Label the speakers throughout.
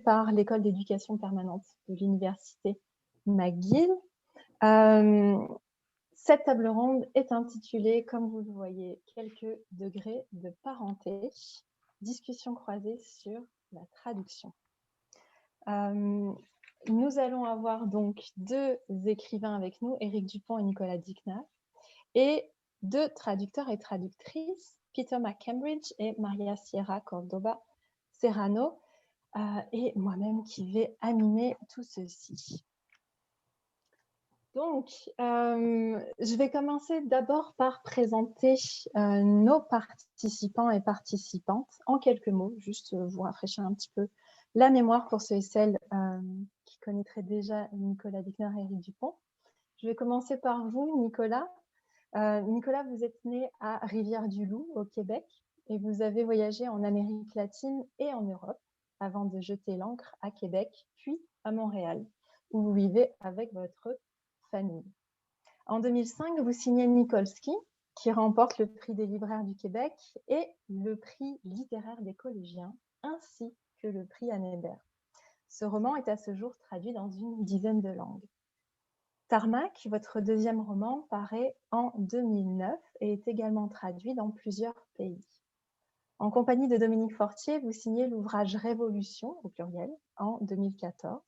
Speaker 1: par l'École d'éducation permanente de l'Université McGill. Cette table ronde est intitulée, comme vous le voyez, quelques degrés de parenté, discussion croisée sur la traduction. Nous allons avoir donc deux écrivains avec nous, Éric Dupont et Nicolas Dicknaff, et deux traducteurs et traductrices, Peter McCambridge et Maria Sierra Cordoba Serrano, et moi-même qui vais animer tout ceci. Donc, je vais commencer d'abord par présenter nos participants et participantes en quelques mots, juste vous rafraîchir un petit peu la mémoire pour ceux et celles qui connaîtraient déjà Nicolas Dicknaff et Éric Dupont. Je vais commencer par vous, Nicolas. Nicolas, vous êtes né à Rivière-du-Loup, au Québec, et vous avez voyagé en Amérique latine et en Europe avant de jeter l'ancre à Québec, puis à Montréal, où vous vivez avec votre famille. En 2005, vous signez Nikolski, qui remporte le prix des libraires du Québec et le prix littéraire des collégiens, ainsi que le prix Anne Hébert. Ce roman est à ce jour traduit dans une dizaine de langues. Tarmac, votre deuxième roman, paraît en 2009 et est également traduit dans plusieurs pays. En compagnie de Dominique Fortier, vous signez l'ouvrage Révolution, au pluriel, en 2014.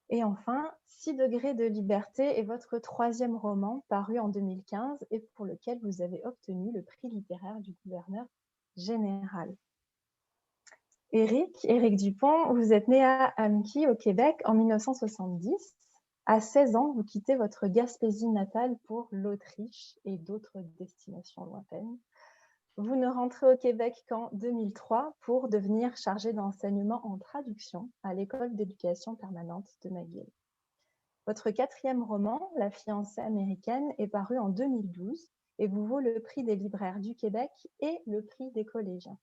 Speaker 1: Et enfin, 6 degrés de liberté est votre troisième roman, paru en 2015 et pour lequel vous avez obtenu le prix littéraire du gouverneur général. Éric Dupont, vous êtes né à Amqui, au Québec, en 1970. À 16 ans, vous quittez votre Gaspésie natale pour l'Autriche et d'autres destinations lointaines. Vous ne rentrez au Québec qu'en 2003 pour devenir chargé d'enseignement en traduction à l'École d'éducation permanente de McGill. Votre quatrième roman, La fiancée américaine, est paru en 2012 et vous vaut le prix des libraires du Québec et le prix des collégiens.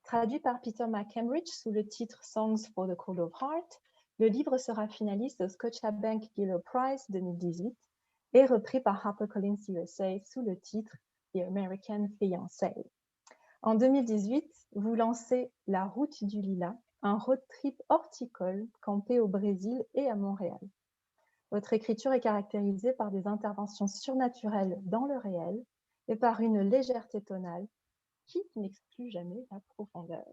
Speaker 1: Traduit par Peter McCambridge sous le titre Songs for the Cold of Heart, le livre sera finaliste au Scotiabank Giller Prize 2018 et repris par HarperCollins USA sous le titre The American Fiancée. En 2018, vous lancez La Route du Lilas, un road trip horticole campé au Brésil et à Montréal. Votre écriture est caractérisée par des interventions surnaturelles dans le réel et par une légèreté tonale qui n'exclut jamais la profondeur.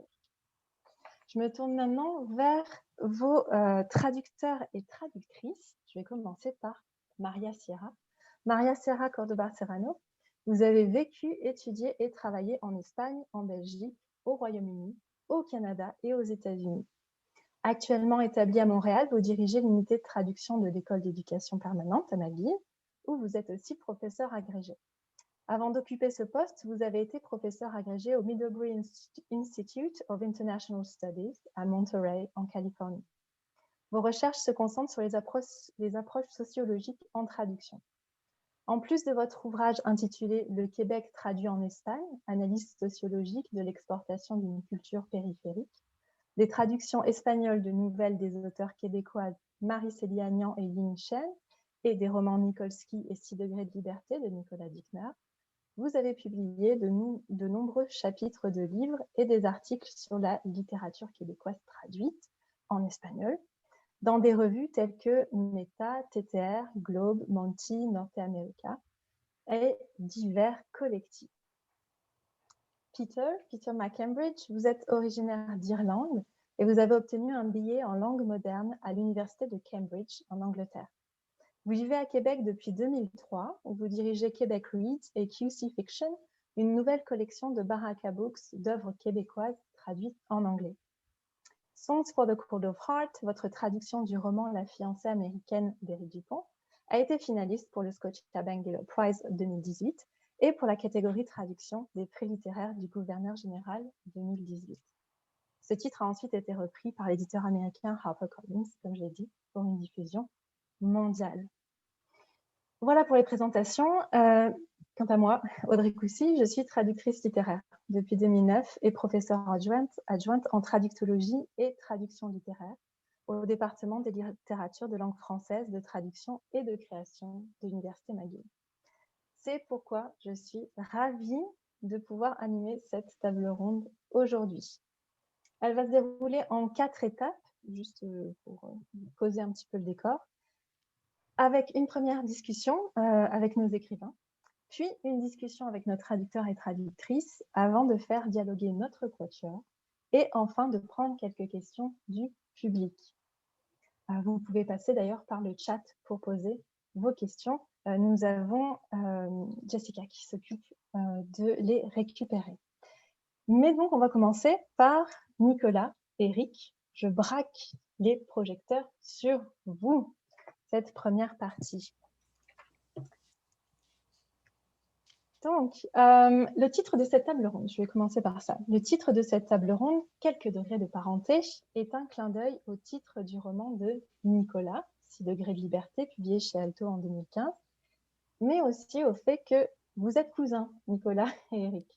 Speaker 1: Je me tourne maintenant vers vos traducteurs et traductrices. Je vais commencer par Maria Sierra. Maria Sierra Cordoba Serrano, vous avez vécu, étudié et travaillé en Espagne, en Belgique, au Royaume-Uni, au Canada et aux États-Unis. Actuellement établie à Montréal, vous dirigez l'unité de traduction de l'École d'éducation permanente à McGill, où vous êtes aussi professeur agrégé. Avant d'occuper ce poste, vous avez été professeur agrégé au Middlebury Institute of International Studies à Monterey, en Californie. Vos recherches se concentrent sur les approches sociologiques en traduction. En plus de votre ouvrage intitulé « Le Québec traduit en Espagne, analyse sociologique de l'exportation d'une culture périphérique », des traductions espagnoles de nouvelles des auteurs québécois Marie-Célie Agnan et Ying Chen et des romans Nikolski et 6 degrés de liberté de Nicolas Dicknaff, vous avez publié de nombreux chapitres de livres et des articles sur la littérature québécoise traduite en espagnol dans des revues telles que Meta, TTR, Globe, Monty, Norte America et divers collectifs. Peter McCambridge, vous êtes originaire d'Irlande et vous avez obtenu un billet en langue moderne à l'université de Cambridge en Angleterre. Vous vivez à Québec depuis 2003, où vous dirigez Québec Reads et QC Fiction, une nouvelle collection de Baraka Books d'œuvres québécoises traduites en anglais. Songs for the Cold of Heart, votre traduction du roman La fiancée américaine d'Éric Dupont, a été finaliste pour le Scotiabank Giller Prize 2018 et pour la catégorie traduction des prix littéraires du gouverneur général 2018. Ce titre a ensuite été repris par l'éditeur américain HarperCollins, comme je l'ai dit, pour une diffusion mondiale. Voilà pour les présentations. Quant à moi, Audrey Coussy, je suis traductrice littéraire depuis 2009 et professeure adjointe en traductologie et traduction littéraire au département des littératures de langue française, de traduction et de création de l'Université McGill. C'est pourquoi je suis ravie de pouvoir animer cette table ronde aujourd'hui. Elle va se dérouler en 4 étapes. juste pour poser un petit peu le décor, avec une première discussion avec nos écrivains, puis une discussion avec nos traducteurs et traductrices avant de faire dialoguer notre quatuor et enfin de prendre quelques questions du public. Vous pouvez passer d'ailleurs par le chat pour poser vos questions. Nous avons Jessica qui s'occupe de les récupérer. Mais donc, on va commencer par Nicolas, Eric. Je braque les projecteurs sur vous, cette première partie. Donc, le titre de cette table ronde, je vais commencer par ça. Le titre de cette table ronde, Quelques degrés de parenté, est un clin d'œil au titre du roman de Nicolas, 6 degrés de liberté, publié chez Alto en 2015, mais aussi au fait que vous êtes cousins, Nicolas et Eric.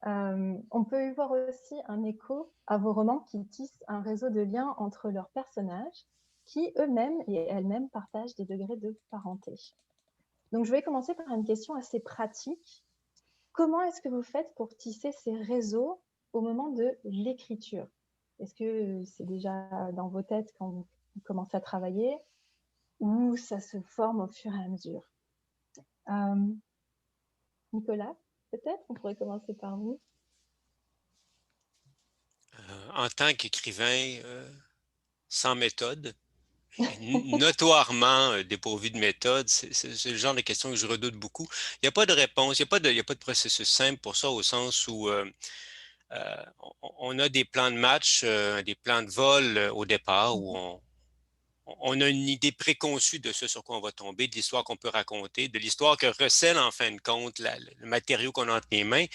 Speaker 1: On peut y voir aussi un écho à vos romans qui tissent un réseau de liens entre leurs personnages qui eux-mêmes et elles-mêmes partagent des degrés de parenté. Donc, je vais commencer par une question assez pratique. Comment est-ce que vous faites pour tisser ces réseaux au moment de l'écriture? Est-ce que c'est déjà dans vos têtes quand vous commencez à travailler ou ça se forme au fur et à mesure? Nicolas, peut-être on pourrait commencer par vous.
Speaker 2: En tant qu'écrivain sans méthode, notoirement dépourvu de méthode, c'est le genre de questions que je redoute beaucoup. Il n'y a pas de réponse, il n'y a pas de processus simple pour ça, au sens où on a des plans de match, des plans de vol au départ, où on a une idée préconçue de ce sur quoi on va tomber, de l'histoire qu'on peut raconter, de l'histoire que recèle en fin de compte le matériau qu'on a entre les mains.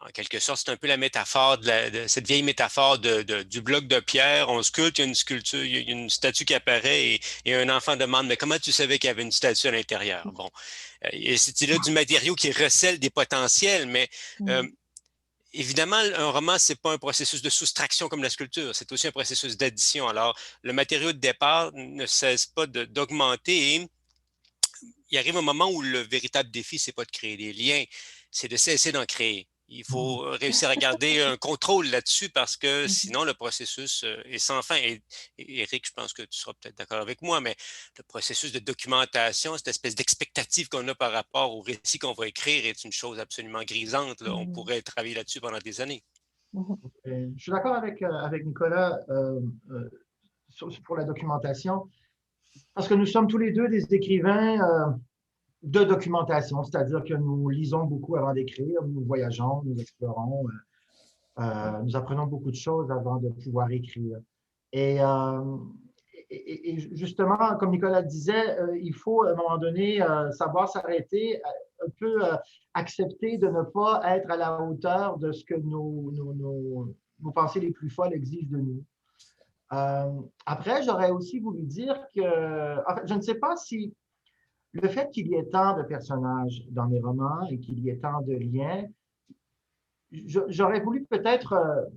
Speaker 2: En quelque sorte, c'est un peu la métaphore de cette vieille métaphore du bloc de pierre. On sculpte, il y a une sculpture, il y a une statue qui apparaît et un enfant demande, mais comment tu savais qu'il y avait une statue à l'intérieur? Bon, et c'est là du matériau qui recèle des potentiels, mais évidemment, un roman, c'est pas un processus de soustraction comme la sculpture, c'est aussi un processus d'addition. Alors, le matériau de départ ne cesse pas d'augmenter et il arrive un moment où le véritable défi, c'est pas de créer des liens, c'est de cesser d'en créer. Il faut réussir à garder un contrôle là-dessus parce que sinon, le processus est sans fin. Et Eric, je pense que tu seras peut-être d'accord avec moi, mais le processus de documentation, cette espèce d'expectative qu'on a par rapport au récit qu'on va écrire est une chose absolument grisante, là. On pourrait travailler là-dessus pendant des années.
Speaker 3: Je suis d'accord avec Nicolas pour la documentation, parce que nous sommes tous les deux des écrivains de documentation, c'est-à-dire que nous lisons beaucoup avant d'écrire, nous voyageons, nous explorons, nous apprenons beaucoup de choses avant de pouvoir écrire. Et, justement, comme Nicolas disait, il faut à un moment donné savoir s'arrêter, un peu accepter de ne pas être à la hauteur de ce que nos pensées les plus folles exigent de nous. Après, j'aurais aussi voulu dire que, en fait, je ne sais pas si le fait qu'il y ait tant de personnages dans mes romans et qu'il y ait tant de liens, j'aurais voulu peut-être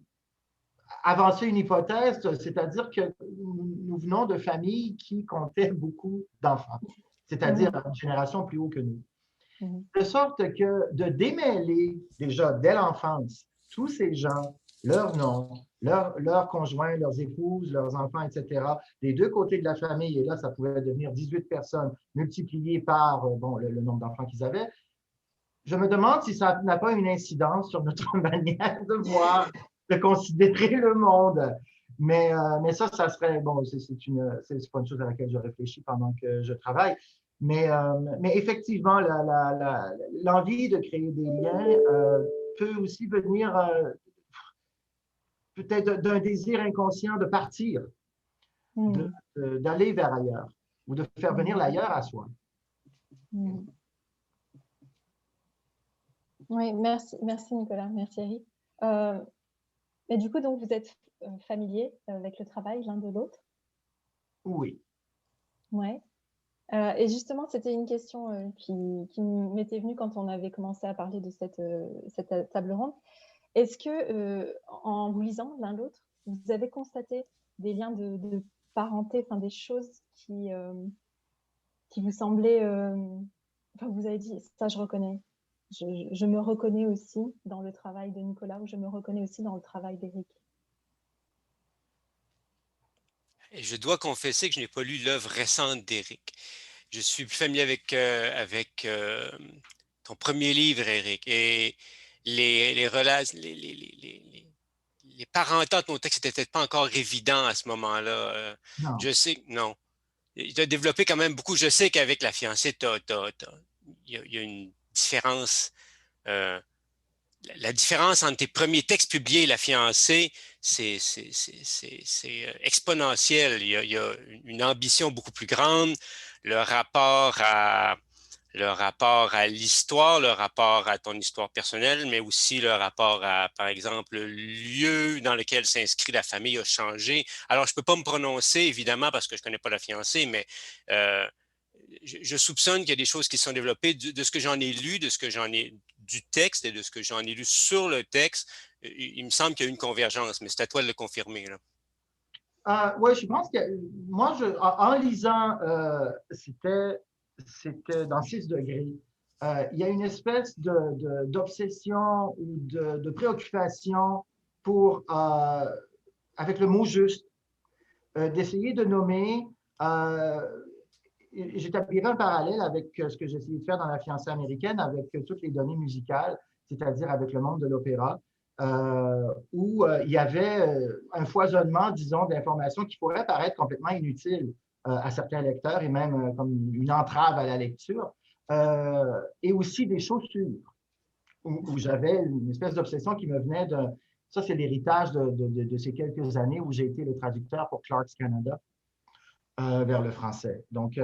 Speaker 3: avancer une hypothèse, c'est-à-dire que nous venons de familles qui comptaient beaucoup d'enfants, c'est-à-dire une génération plus haut que nous. De sorte que de démêler déjà dès l'enfance tous ces gens, leurs noms, leurs conjoints, leurs épouses, leurs enfants, etc., des deux côtés de la famille, et là, ça pouvait devenir 18 personnes multipliées par le nombre d'enfants qu'ils avaient, je me demande si ça n'a pas une incidence sur notre manière de voir, de considérer le monde. Mais ça serait, bon, c'est pas une chose à laquelle je réfléchis pendant que je travaille. Mais effectivement, l'envie de créer des liens peut aussi venir peut-être d'un désir inconscient de partir, d'aller vers ailleurs ou de faire venir l'ailleurs à soi.
Speaker 1: Oui, merci Nicolas, merci Eric. Et du coup, donc, vous êtes familiers avec le travail l'un de l'autre?
Speaker 3: Oui.
Speaker 1: Ouais. Et justement, c'était une question qui m'était venue quand on avait commencé à parler de cette table ronde. Est-ce que, en vous lisant l'un l'autre, vous avez constaté des liens de parenté, enfin des choses qui vous semblaient... Enfin, vous avez dit, ça je reconnais. Je me reconnais aussi dans le travail de Nicolas ou je me reconnais aussi dans le travail d'Éric.
Speaker 2: Et je dois confesser que je n'ai pas lu l'œuvre récente d'Éric. Je suis plus familier avec ton premier livre, Éric, et les parentats de ton texte n'étaient peut-être pas encore évidents à ce moment-là.
Speaker 3: Non.
Speaker 2: Je sais, non. Tu as développé quand même beaucoup. Je sais qu'avec la fiancée, il y a une différence. euh, la différence entre tes premiers textes publiés et la fiancée, c'est exponentiel. Il y a une ambition beaucoup plus grande. Le rapport à, le rapport à l'histoire, le rapport à ton histoire personnelle, mais aussi le rapport à, par exemple, le lieu dans lequel s'inscrit la famille a changé. Alors, je ne peux pas me prononcer, évidemment, parce que je ne connais pas la fiancée, mais euh, je soupçonne qu'il y a des choses qui sont développées de ce que j'en ai lu, de ce que j'en ai du texte et de ce que j'en ai lu sur le texte. Il me semble qu'il y a une convergence, mais c'est à toi de le confirmer, là.
Speaker 3: Oui, je pense que moi, en lisant, c'était dans 6 degrés. Il y a une espèce d'obsession ou de préoccupation pour, avec le mot juste, d'essayer de nommer. J'établirai un parallèle avec ce que j'ai essayé de faire dans La fiancée américaine, avec toutes les données musicales, c'est-à-dire avec le monde de l'opéra, où il y avait un foisonnement, disons, d'informations qui pourraient paraître complètement inutiles à certains lecteurs et même comme une entrave à la lecture, et aussi des chaussures, où j'avais une espèce d'obsession qui me venait de... Ça, c'est l'héritage de ces quelques années où j'ai été le traducteur pour Clark's Canada vers le français. Donc,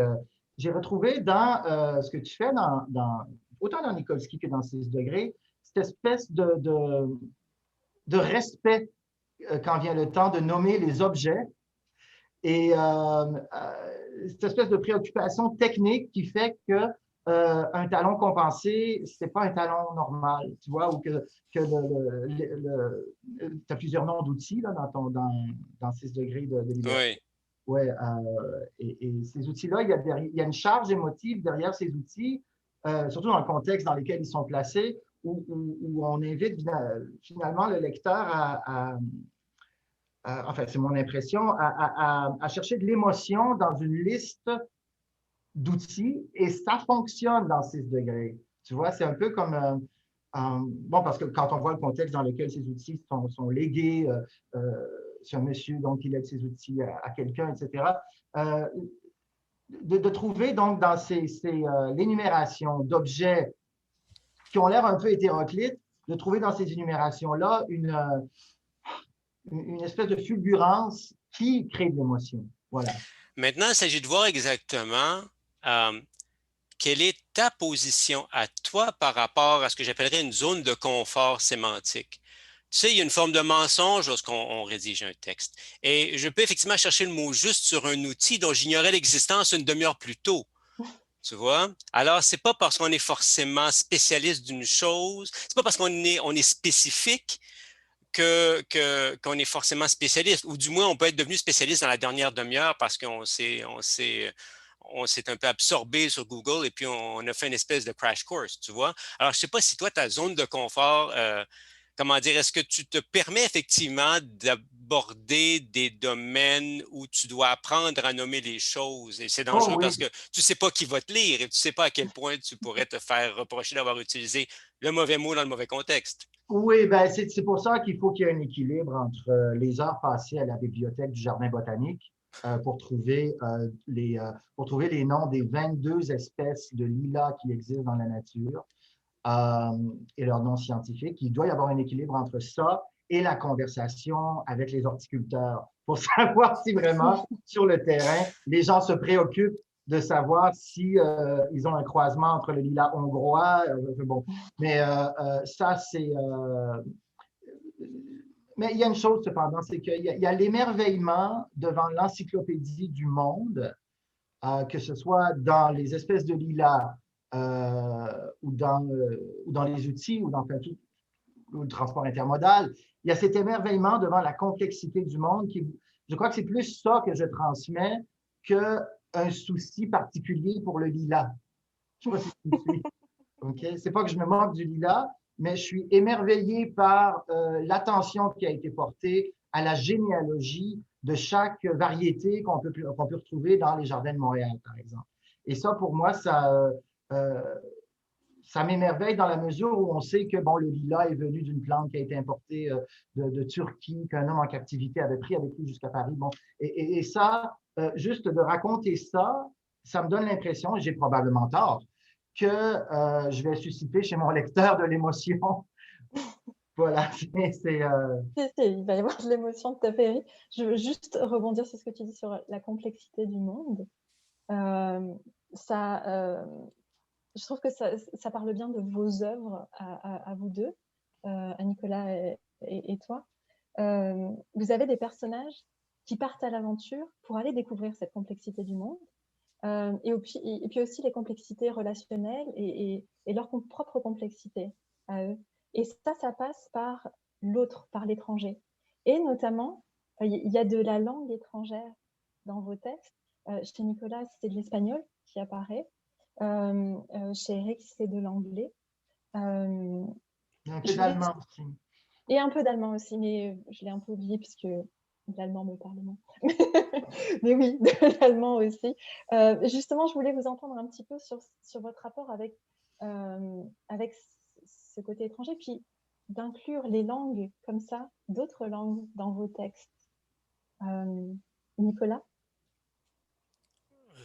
Speaker 3: j'ai retrouvé dans ce que tu fais, autant dans Nikolski que dans 6 degrés, cette espèce de respect quand vient le temps de nommer les objets et cette espèce de préoccupation technique qui fait que un talon compensé, c'est pas un talon normal, tu vois, ou que tu as plusieurs noms d'outils là, dans 6 degrés de liberté.
Speaker 2: Oui.
Speaker 3: Ouais, et ces outils-là, il y a une charge émotive derrière ces outils, surtout dans le contexte dans lequel ils sont placés, où on invite finalement le lecteur enfin, c'est mon impression, à chercher de l'émotion dans une liste d'outils, et ça fonctionne dans 6 degrés. Tu vois, c'est un peu comme... bon, parce que quand on voit le contexte dans lequel ces outils sont légués, c'est un monsieur, donc il lègue ses outils à quelqu'un, etc. De trouver donc dans l'énumération d'objets qui ont l'air un peu hétéroclites, de trouver dans ces énumérations-là une espèce de fulgurance qui crée de l'émotion. Voilà.
Speaker 2: Maintenant, il s'agit de voir exactement quelle est ta position à toi par rapport à ce que j'appellerais une zone de confort sémantique. Tu sais, il y a une forme de mensonge lorsqu'on rédige un texte. Et je peux effectivement chercher le mot juste sur un outil dont j'ignorais l'existence une demi-heure plus tôt. Tu vois? Alors, c'est pas parce qu'on est forcément spécialiste d'une chose, c'est pas parce qu'on est spécifique qu'on est forcément spécialiste, ou du moins on peut être devenu spécialiste dans la dernière demi-heure parce on s'est un peu absorbé sur Google et puis on a fait une espèce de crash course, tu vois. Alors, je ne sais pas si toi, ta zone de confort, comment dire, est-ce que tu te permets effectivement d'aborder des domaines où tu dois apprendre à nommer les choses? Et c'est dangereux parce que tu ne sais pas qui va te lire et tu ne sais pas à quel point tu pourrais te faire reprocher d'avoir utilisé le mauvais mot dans le mauvais contexte.
Speaker 3: Oui, ben c'est pour ça qu'il faut qu'il y ait un équilibre entre les heures passées à la bibliothèque du Jardin botanique pour trouver les noms des 22 espèces de lilas qui existent dans la nature et leurs noms scientifiques. Il doit y avoir un équilibre entre ça et la conversation avec les horticulteurs pour savoir si vraiment, sur le terrain, les gens se préoccupent de savoir si ils ont un croisement entre le lilas hongrois. Bon, mais ça, c'est... mais il y a une chose cependant, c'est qu'il y a l'émerveillement devant l'encyclopédie du monde, que ce soit dans les espèces de lilas ou dans les outils ou dans ou le transport intermodal. Il y a cet émerveillement devant la complexité du monde qui, je crois que c'est plus ça que je transmets qu'un souci particulier pour le lilas. Je ne sais pas si tu me suis. Okay? C'est pas que je me moque du lilas, mais je suis émerveillé par l'attention qui a été portée à la généalogie de chaque variété qu'on peut retrouver dans les jardins de Montréal, par exemple. Et ça, pour moi, ça m'émerveille dans la mesure où on sait que bon, le lilas est venu d'une plante qui a été importée de Turquie, qu'un homme en captivité avait pris avec lui jusqu'à Paris. Bon, et ça, juste de raconter ça, ça me donne l'impression, et j'ai probablement tort, que je vais susciter chez mon lecteur de l'émotion. Voilà,
Speaker 1: Il va y avoir de l'émotion de ta péri. Je veux juste rebondir sur ce que tu dis sur la complexité du monde. Je trouve que ça parle bien de vos œuvres à vous deux, à Nicolas et toi. Vous avez des personnages qui partent à l'aventure pour aller découvrir cette complexité du monde, et puis aussi les complexités relationnelles et leur propre complexité à eux. Et ça passe par l'autre, par l'étranger. Et notamment, il y a de la langue étrangère dans vos textes. Chez Nicolas, c'est de l'espagnol qui apparaît. Chez Eric, c'est de l'anglais.
Speaker 3: un peu d'allemand aussi.
Speaker 1: Et un peu d'allemand aussi, mais je l'ai un peu oublié puisque l'allemand me parle moins. Mais oui, de l'allemand aussi. Justement, je voulais vous entendre un petit peu sur votre rapport avec ce côté étranger, puis d'inclure les langues comme ça, d'autres langues dans vos textes. Nicolas?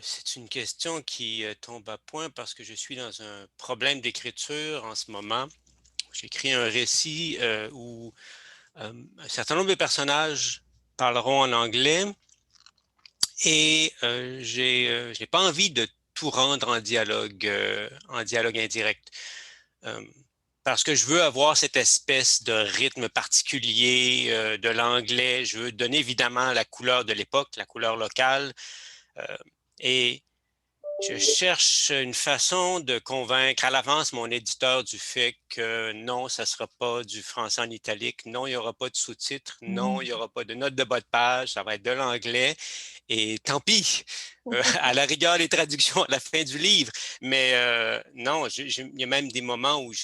Speaker 2: C'est une question qui tombe à point parce que je suis dans un problème d'écriture en ce moment. J'écris un récit où un certain nombre de personnages parleront en anglais et je n'ai pas envie de tout rendre en dialogue indirect. Parce que je veux avoir cette espèce de rythme particulier de l'anglais. Je veux donner évidemment la couleur de l'époque, la couleur locale. Et je cherche une façon de convaincre à l'avance mon éditeur du fait que non, ça ne sera pas du français en italique, non, il n'y aura pas de sous-titres, non, il n'y aura pas de notes de bas de page, ça va être de l'anglais. Et tant pis, à la rigueur, les traductions à la fin du livre. Mais non, il y a même des moments où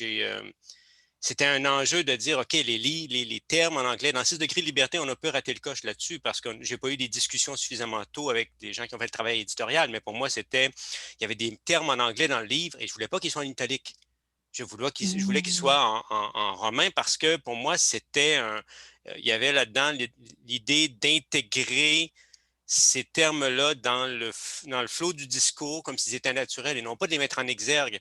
Speaker 2: c'était un enjeu de dire, OK, les termes en anglais, dans 6 degrés de liberté, on a peu raté le coche là-dessus parce que je n'ai pas eu des discussions suffisamment tôt avec des gens qui ont fait le travail éditorial, mais pour moi, il y avait des termes en anglais dans le livre et je ne voulais pas qu'ils soient en italique. Je voulais qu'ils soient en romain parce que pour moi, il y avait là-dedans l'idée d'intégrer ces termes-là dans le flot du discours comme s'ils étaient naturels et non pas de les mettre en exergue.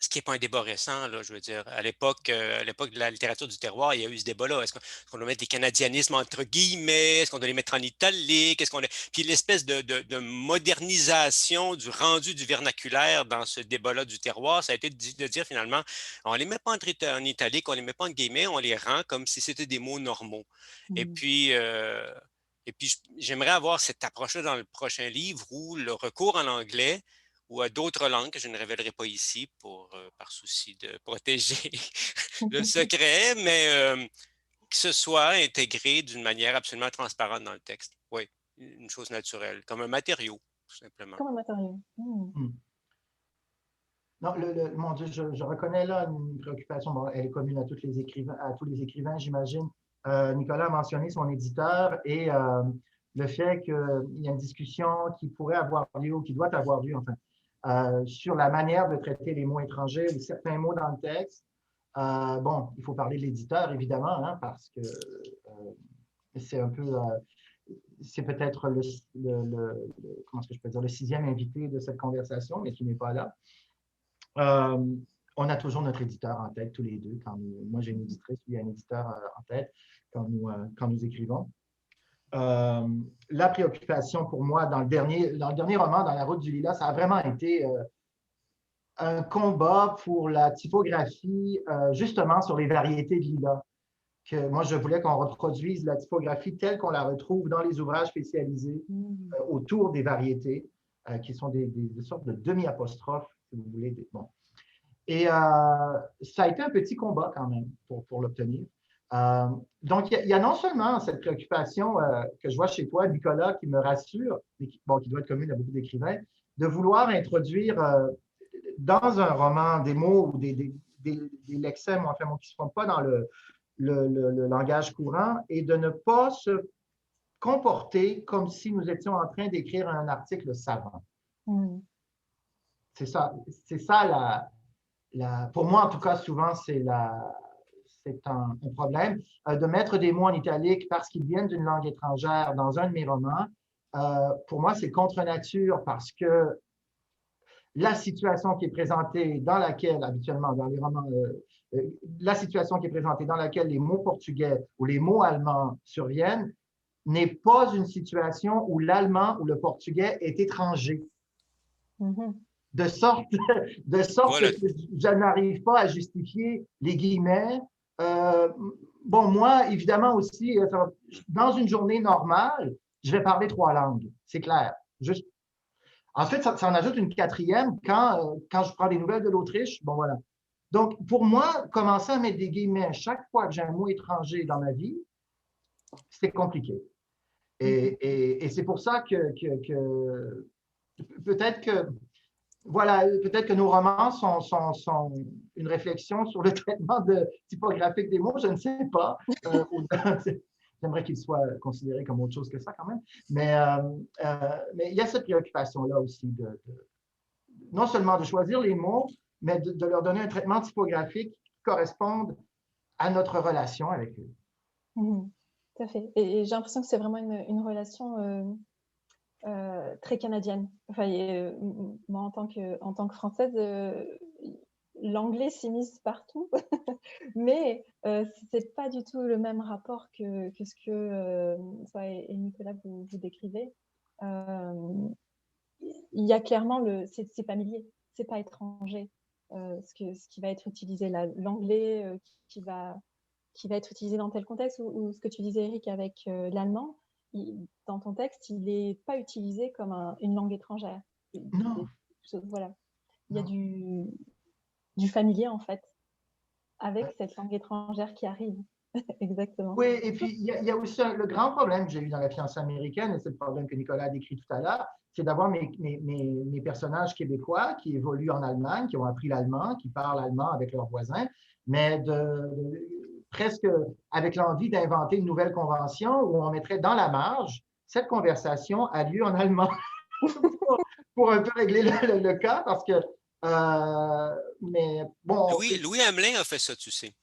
Speaker 2: Ce qui n'est pas un débat récent, là, je veux dire. À l'époque de la littérature du terroir, il y a eu ce débat-là. Est-ce qu'on doit mettre des canadianismes entre guillemets? Est-ce qu'on doit les mettre en italique? Puis l'espèce de modernisation du rendu du vernaculaire dans ce débat-là du terroir, ça a été de dire finalement, on ne les met pas en italique, on ne les met pas en guillemets, on les rend comme si c'était des mots normaux. Et puis j'aimerais avoir cette approche-là dans le prochain livre où le recours en anglais ou à d'autres langues que je ne révélerai pas ici par souci de protéger le secret, mais que ce soit intégré d'une manière absolument transparente dans le texte. Oui, une chose naturelle, comme un matériau, tout simplement.
Speaker 1: Comme un matériau.
Speaker 3: Non, mon Dieu, je reconnais là une préoccupation. Bon, elle est commune à tous les écrivains, j'imagine. Nicolas a mentionné son éditeur et le fait qu'il y a une discussion qui pourrait avoir lieu ou qui doit avoir lieu, enfin, sur la manière de traiter les mots étrangers ou certains mots dans le texte. Bon, il faut parler de l'éditeur, évidemment, hein, parce que c'est un peu, c'est peut-être comment est-ce que je peux dire, le 6e invité de cette conversation, mais qui n'est pas là. On a toujours notre éditeur en tête, tous les deux. Moi, j'ai une éditrice, lui a un éditeur en tête quand nous écrivons. La préoccupation pour moi dans le dernier roman, dans La route du lilas, ça a vraiment été un combat pour la typographie, justement sur les variétés de lilas. Moi, je voulais qu'on reproduise la typographie telle qu'on la retrouve dans les ouvrages spécialisés autour des variétés, qui sont des sortes de demi-apostrophes, si vous voulez. Bon. Et ça a été un petit combat quand même pour l'obtenir. Donc, il y a non seulement cette préoccupation que je vois chez toi, Nicolas, qui me rassure, mais qui doit être commune à beaucoup d'écrivains, de vouloir introduire dans un roman des mots ou des lexèmes, enfin, qui ne se font pas dans le langage courant et de ne pas se comporter comme si nous étions en train d'écrire un article savant. C'est ça pour moi, en tout cas, souvent, c'est un problème. De mettre des mots en italique parce qu'ils viennent d'une langue étrangère dans un de mes romans, pour moi, c'est contre nature parce que la situation qui est présentée dans laquelle, habituellement, dans les romans, la situation qui est présentée dans laquelle les mots portugais ou les mots allemands surviennent n'est pas une situation où l'allemand ou le portugais est étranger. De sorte
Speaker 2: Voilà.
Speaker 3: que je n'arrive pas à justifier les guillemets. Bon, moi, évidemment aussi, dans une journée normale, je vais parler 3 langues, c'est clair. Juste. Ensuite, ça en ajoute une 4e quand je prends des nouvelles de l'Autriche. Bon, voilà. Donc, pour moi, commencer à mettre des guillemets chaque fois que j'ai un mot étranger dans ma vie, c'est compliqué. Et c'est pour ça que peut-être que nos romans sont une réflexion sur le traitement typographique des mots, je ne sais pas. J'aimerais qu'ils soient considérés comme autre chose que ça quand même. Mais il y a cette préoccupation-là aussi non seulement de choisir les mots, mais de leur donner un traitement typographique qui corresponde à notre relation avec eux.
Speaker 1: Tout à fait. Et j'ai l'impression que c'est vraiment une relation très canadienne. Enfin, moi, en tant que Française, l'anglais s'immisce partout, mais c'est pas du tout le même rapport que ce que toi et Nicolas vous décrivez. Il y a clairement c'est familier, c'est pas étranger. Ce qui va être utilisé là, l'anglais qui va être utilisé dans tel contexte, ou ce que tu disais, Eric, avec l'allemand, dans ton texte, il n'est pas utilisé comme une langue étrangère.
Speaker 3: Non.
Speaker 1: Voilà. Il y a du familier, en fait, avec cette langue étrangère qui arrive. Exactement.
Speaker 3: Oui, et puis il y a aussi le grand problème que j'ai eu dans La fiancée américaine, et c'est le problème que Nicolas a décrit tout à l'heure, c'est d'avoir mes personnages québécois qui évoluent en Allemagne, qui ont appris l'allemand, qui parlent allemand avec leurs voisins, mais presque avec l'envie d'inventer une nouvelle convention où on mettrait dans la marge cette conversation a lieu en allemand pour un peu régler le cas, parce que mais bon.
Speaker 2: Louis Hamelin a fait ça, tu sais.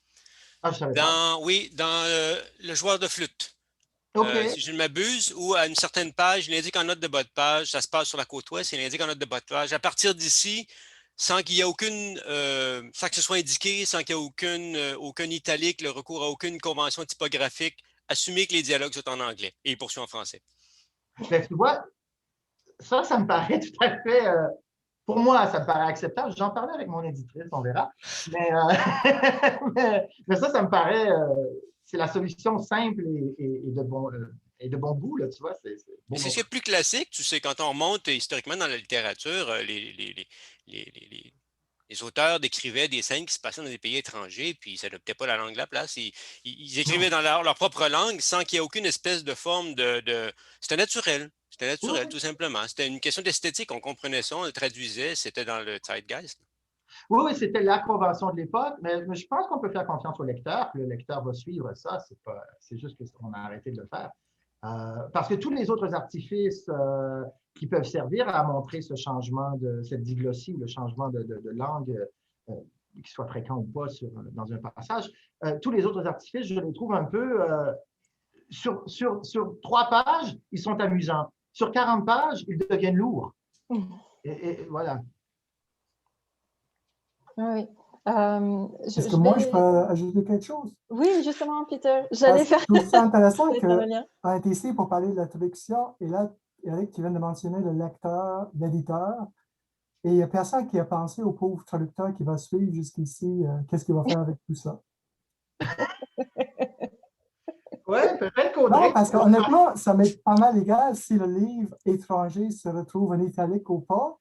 Speaker 3: Ah, je savais pas.
Speaker 2: Oui, dans Le joueur de flûte.
Speaker 3: OK.
Speaker 2: Si je ne m'abuse, ou à une certaine page, il indique en note de bas de page, ça se passe sur la côte ouest, il indique en note de bas de page. À partir d'ici, sans qu'il y ait sans que ce soit indiqué, sans qu'il y ait aucun italique, le recours à aucune convention typographique, assumez que les dialogues sont en anglais et il poursuit en français.
Speaker 3: Mais tu vois, ça me paraît tout à fait. Pour moi, ça me paraît acceptable. J'en parlais avec mon éditrice, on verra. Mais, mais ça me paraît. C'est la solution simple et de bon goût, là, tu vois. C'est
Speaker 2: ce qui est plus classique, tu sais, quand on remonte historiquement dans la littérature, les auteurs décrivaient des scènes qui se passaient dans des pays étrangers, puis ils n'adoptaient pas la langue de la place. Ils écrivaient dans leur propre langue sans qu'il y ait aucune espèce de forme de... C'était naturel. C'était naturel, tout simplement. C'était une question d'esthétique. On comprenait ça, on le traduisait, c'était dans le zeitgeist.
Speaker 3: Oui, c'était la convention de l'époque, mais je pense qu'on peut faire confiance au lecteur, que le lecteur va suivre ça. C'est juste qu'on a arrêté de le faire. Parce que tous les autres artifices qui peuvent servir à montrer ce changement cette diglossie, le changement de langue, qu'il soit fréquent ou pas dans un passage, tous les autres artifices, je les trouve un peu... sur 3 pages, ils sont amusants. Sur 40 pages, ils deviennent lourds. Et voilà.
Speaker 1: Oui.
Speaker 4: Est-ce que moi, je peux ajouter quelque chose?
Speaker 1: Oui, justement, Peter, j'allais faire.
Speaker 4: Je trouve ça intéressant qu'à ici pour parler de la traduction, et là, Eric, tu viens de mentionner le lecteur, l'éditeur, et il n'y a personne qui a pensé au pauvre traducteur qui va suivre jusqu'ici, qu'est-ce qu'il va faire avec tout ça?
Speaker 3: Oui, peut-être qu'on
Speaker 4: Non, parce qu'honnêtement, ça m'est pas mal égal si le livre étranger se retrouve en italique ou pas.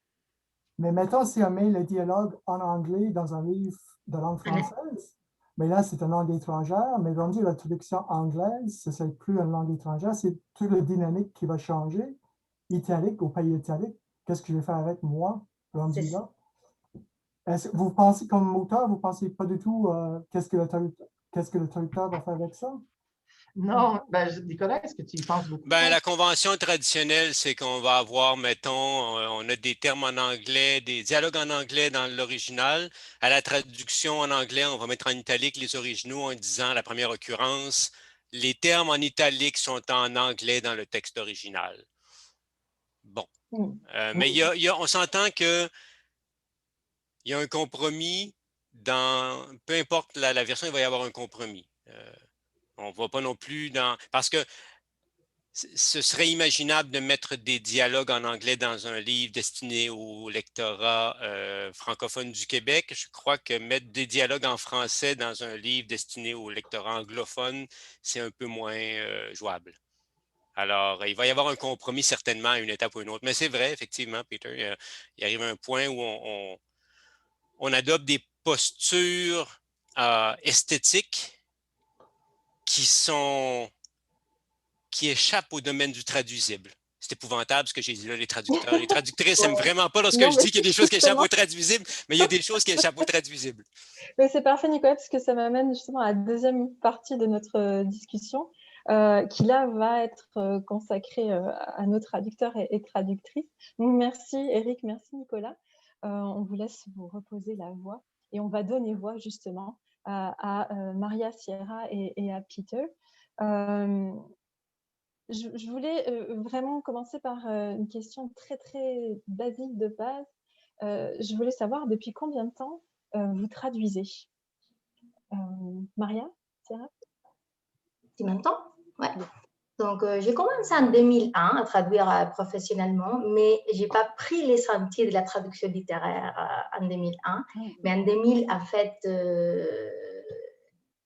Speaker 4: Mais mettons, si on met le dialogue en anglais dans un livre de langue française, mais là, c'est une langue étrangère, mais rendu la traduction anglaise, ce n'est plus une langue étrangère, c'est toute la dynamique qui va changer, italique ou pas italique. Qu'est-ce que je vais faire avec moi, rendu là? Vous pensez, comme auteur, vous ne pensez pas du tout qu'est-ce qu'est-ce que le traducteur va faire avec ça?
Speaker 3: Non, Nicolas, est-ce que tu y penses beaucoup?
Speaker 2: La convention traditionnelle, c'est qu'on va avoir, mettons, on a des termes en anglais, des dialogues en anglais dans l'original. À la traduction en anglais, on va mettre en italique les originaux en disant, la première occurrence, les termes en italique sont en anglais dans le texte original. Bon. Mais on s'entend qu'il y a un compromis peu importe la version, il va y avoir un compromis. On ne va pas non plus dans... Parce que ce serait imaginable de mettre des dialogues en anglais dans un livre destiné au lectorat francophone du Québec. Je crois que mettre des dialogues en français dans un livre destiné au lectorat anglophone, c'est un peu moins jouable. Alors, il va y avoir un compromis certainement à une étape ou une autre. Mais c'est vrai, effectivement, Peter, il arrive un point où on adopte des postures esthétiques qui échappent au domaine du traduisible. C'est épouvantable ce que j'ai dit là, les traducteurs. Les traductrices n'aiment vraiment pas lorsque je dis qu'il y a des choses qui échappent au traduisible, mais il y a des choses qui échappent au traduisible.
Speaker 1: Mais c'est parfait, Nicolas, parce que ça m'amène justement à la deuxième partie de notre discussion, qui là va être consacrée à nos traducteurs et traductrices. Donc, merci Eric, merci Nicolas. On vous laisse vous reposer la voix et on va donner voix justement à Maria Sierra et à Peter. Je voulais vraiment commencer par une question très, très basique de base. Je voulais savoir depuis combien de temps vous traduisez. Maria, Sierra?
Speaker 5: Depuis maintenant? Ouais. Donc, j'ai commencé en 2001 à traduire professionnellement, mais je n'ai pas pris les sentiers de la traduction littéraire en 2001, mais en 2000, en fait,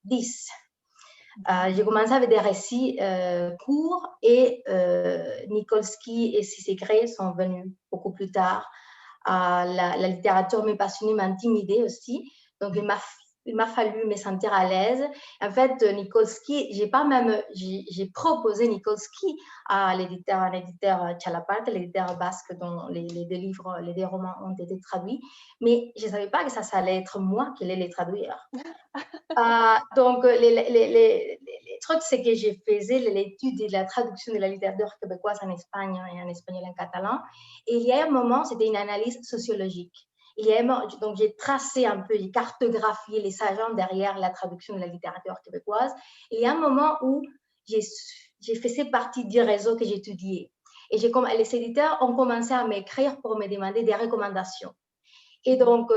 Speaker 5: 10. J'ai commencé avec des récits courts et Nikolsky et Cissé-Gray sont venus beaucoup plus tard. La littérature m'est passionnée, m'intimidait aussi. Donc, il m'a fallu me sentir à l'aise. En fait, Nikolsky, j'ai proposé Nikolsky à l'éditeur Txalaparta, l'éditeur basque dont les deux romans ont été traduits, mais je ne savais pas que ça allait être moi qui allais les traduire. Donc, les trucs, c'est que j'ai fait l'étude de la traduction de la littérature québécoise en Espagne et en espagnol et en catalan. Et il y a un moment, c'était une analyse sociologique. Donc, j'ai tracé un peu, j'ai cartographié les agents derrière la traduction de la littérature québécoise. Et il y a un moment où j'ai fait partie du réseau que j'étudiais. Et les éditeurs ont commencé à m'écrire pour me demander des recommandations. Et donc,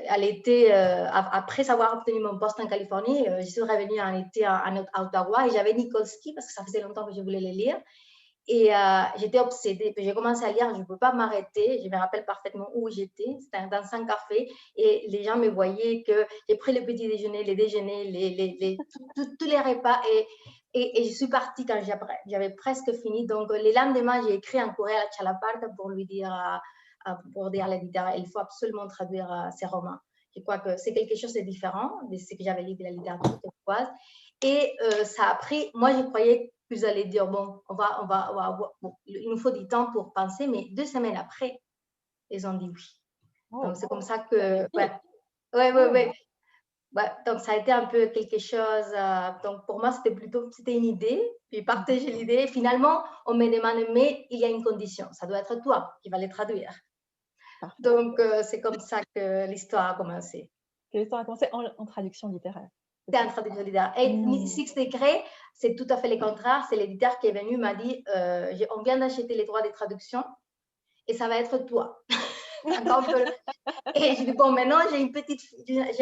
Speaker 5: à l'été, après avoir obtenu mon poste en Californie, je suis revenue en été à Ottawa et j'avais Nikolsky parce que ça faisait longtemps que je voulais le lire. Et j'étais obsédée. Puis j'ai commencé à lire, je ne peux pas m'arrêter. Je me rappelle parfaitement où j'étais. C'était dans un café et les gens me voyaient que j'ai pris le petit déjeuner, les déjeuners, tous les repas. Et je suis partie quand j'avais presque fini. Donc, le lendemain, j'ai écrit un courrier à Txalaparta pour lui dire à l'éditeur, il faut absolument traduire ces romans. Je crois que c'est quelque chose de différent de ce que j'avais lu de la littérature québécoise. Et ça a pris, moi je croyais que vous allez dire, bon, il nous faut du temps pour penser, mais 2 semaines après, ils ont dit oui. Donc c'est comme ça que, ouais. Donc ça a été un peu quelque chose, donc pour moi c'était une idée, puis partager l'idée. Finalement, on me demande, mais il y a une condition, ça doit être toi qui vas les traduire. Donc, c'est comme ça que l'histoire a commencé.
Speaker 1: L'histoire a commencé en traduction littéraire.
Speaker 5: C'est en traduction littéraire. Et Cissé-Gray, c'est tout à fait le contraire. C'est l'éditeur qui est venu, m'a dit, on vient d'acheter les droits de traduction et ça va être toi. Et je dis, bon, maintenant, j'ai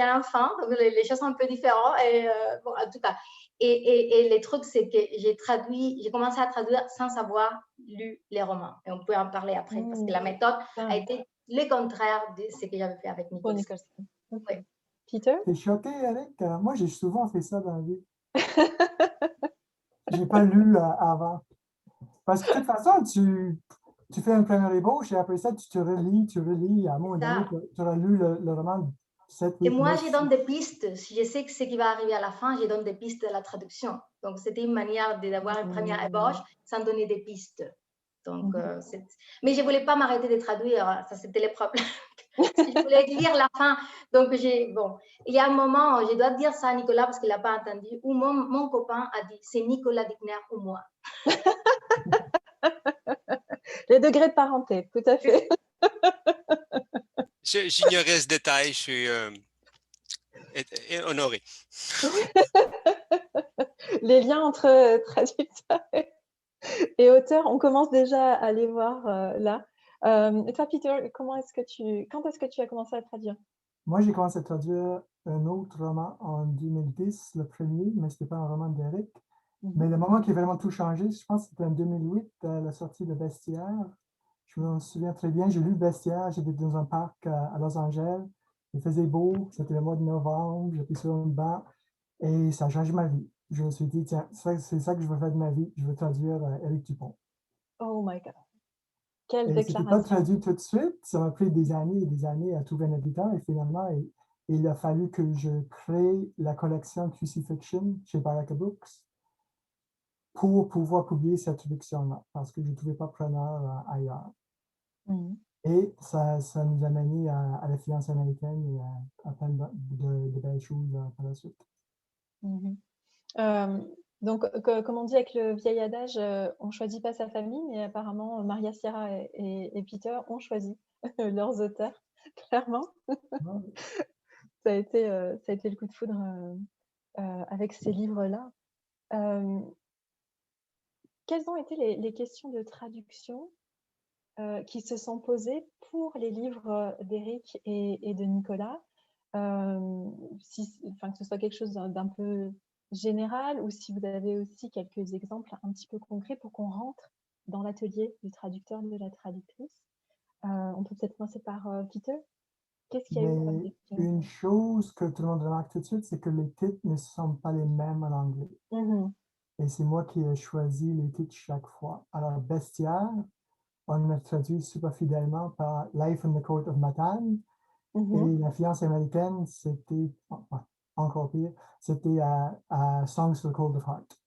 Speaker 5: un enfant, donc les choses sont un peu différentes. Et, bon, en tout cas, et le truc, c'est que j'ai commencé à traduire sans avoir lu les romans. Et on peut en parler après, parce que la méthode a été le contraire de ce que j'avais fait avec Nikolsky.
Speaker 1: Okay. Peter?
Speaker 4: T'es choqué, Eric? Moi, j'ai souvent fait ça dans la vie. Je n'ai pas lu avant. Parce que de toute façon, tu fais une première ébauche et après ça, tu te relis. À un moment donné, tu auras lu le roman 7, 8,
Speaker 5: Et moi,
Speaker 4: 9,
Speaker 5: je donne des pistes. Si je sais que ce qui va arriver à la fin, je donne des pistes de la traduction. Donc, c'était une manière d'avoir une première ébauche sans donner des pistes. Donc, mais je ne voulais pas m'arrêter de traduire. Ça, c'était le problème. Je voulais lire la fin. Donc, bon, il y a un moment, je dois dire ça à Nicolas parce qu'il n'a pas entendu, où mon copain a dit, c'est Nicolas Dickner ou moi.
Speaker 1: Les degrés de parenté, tout à fait.
Speaker 2: J'ignorais ce détail, je suis honoré.
Speaker 1: Les liens entre traducteurs et auteurs, on commence déjà à les voir là. Et toi, Peter, quand est-ce que tu as commencé à traduire?
Speaker 4: Moi, j'ai commencé à traduire un autre roman en 2010, le premier, mais ce n'était pas un roman d'Eric. Mais le moment qui a vraiment tout changé, je pense que c'était en 2008, la sortie de Bestiaire. Je me souviens très bien, j'ai lu Bestiaire, j'étais dans un parc à Los Angeles, il faisait beau, c'était le mois de novembre, j'étais sur une banc et ça a changé ma vie. Je me suis dit, tiens, c'est ça que je veux faire de ma vie, je veux traduire Éric Dupont.
Speaker 1: Oh my God. Quelle
Speaker 4: Et c'était pas
Speaker 1: déclaration.
Speaker 4: traduit tout de suite, ça m'a pris des années et des années à trouver un éditeur et finalement, il a fallu que je crée la collection Crucifixion chez Baraka Books pour pouvoir publier cette traduction-là, parce que je ne trouvais pas preneur ailleurs. Et ça nous a mené à la fiancée américaine et à plein de belles choses par la suite.
Speaker 1: Donc, comme on dit avec le vieil adage, on ne choisit pas sa famille, mais apparemment, Maria Sierra et Peter ont choisi leurs auteurs, clairement. Ça a été le coup de foudre avec ces livres-là. Quelles ont été les questions de traduction qui se sont posées pour les livres d'Éric et de Nicolas, que ce soit quelque chose d'un peu général ou si vous avez aussi quelques exemples un petit peu concrets pour qu'on rentre dans l'atelier du traducteur, de la traductrice. On peut peut-être commencer par Peter. Qu'est-ce qu'il y a eu comme question?
Speaker 4: Une chose que tout le monde remarque tout de suite, c'est que les titres ne sont pas les mêmes en anglais. Et c'est moi qui ai choisi les titres chaque fois. Alors, Bestiaire, on a traduit super fidèlement par Life in the Court of Matane. Et La fiancée américaine, c'était encore pire, c'était à Songs for the Cold of Heart.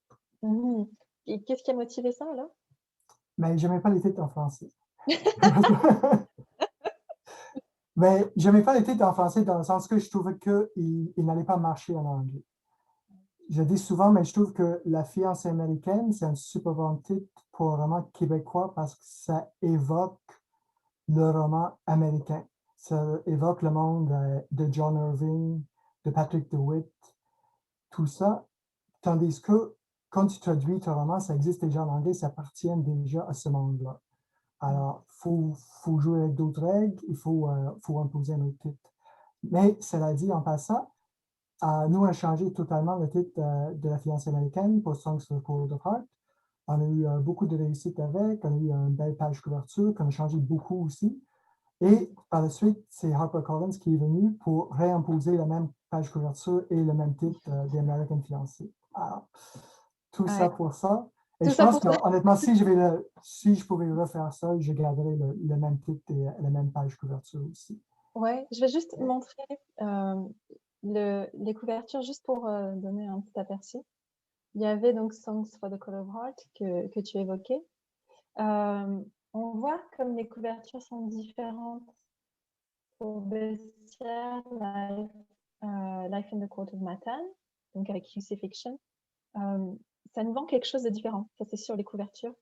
Speaker 1: Et qu'est-ce qui a motivé ça, alors?
Speaker 4: Mais je n'aimais pas les titres en français. Mais je n'aimais pas les titres en français dans le sens que je trouvais qu'ils n'allaient pas marcher en anglais. Je dis souvent, mais je trouve que La fiancée américaine, c'est un super bon titre pour un roman québécois parce que ça évoque le roman américain. Ça évoque le monde de John Irving, de Patrick DeWitt, tout ça. Tandis que quand tu traduis ton roman, ça existe déjà en anglais, ça appartient déjà à ce monde-là. Alors, il faut jouer avec d'autres règles, il faut imposer un autre titre. Mais cela dit, en passant, nous, on a changé totalement le titre de La fiancée américaine pour Songs for the Cold of Heart. On a eu beaucoup de réussite avec, on a eu une belle page couverture qu'on a changé beaucoup aussi. Et par la suite, c'est HarperCollins qui est venu pour réimposer la même page couverture et le même titre des American Fiancés. Alors, tout ça pour ça. Et tout je pense que, honnêtement, si je pouvais refaire ça, je garderais le même titre et la même page couverture aussi.
Speaker 1: Ouais, je vais juste montrer les couvertures juste pour donner un petit aperçu. Il y avait donc Songs for the Cold of Heart que tu évoquais. On voit comme les couvertures sont différentes pour Bestiaire, Life in the Court of Matane, donc avec Crucifixion. Ça nous vend quelque chose de différent, ça c'est sûr, les couvertures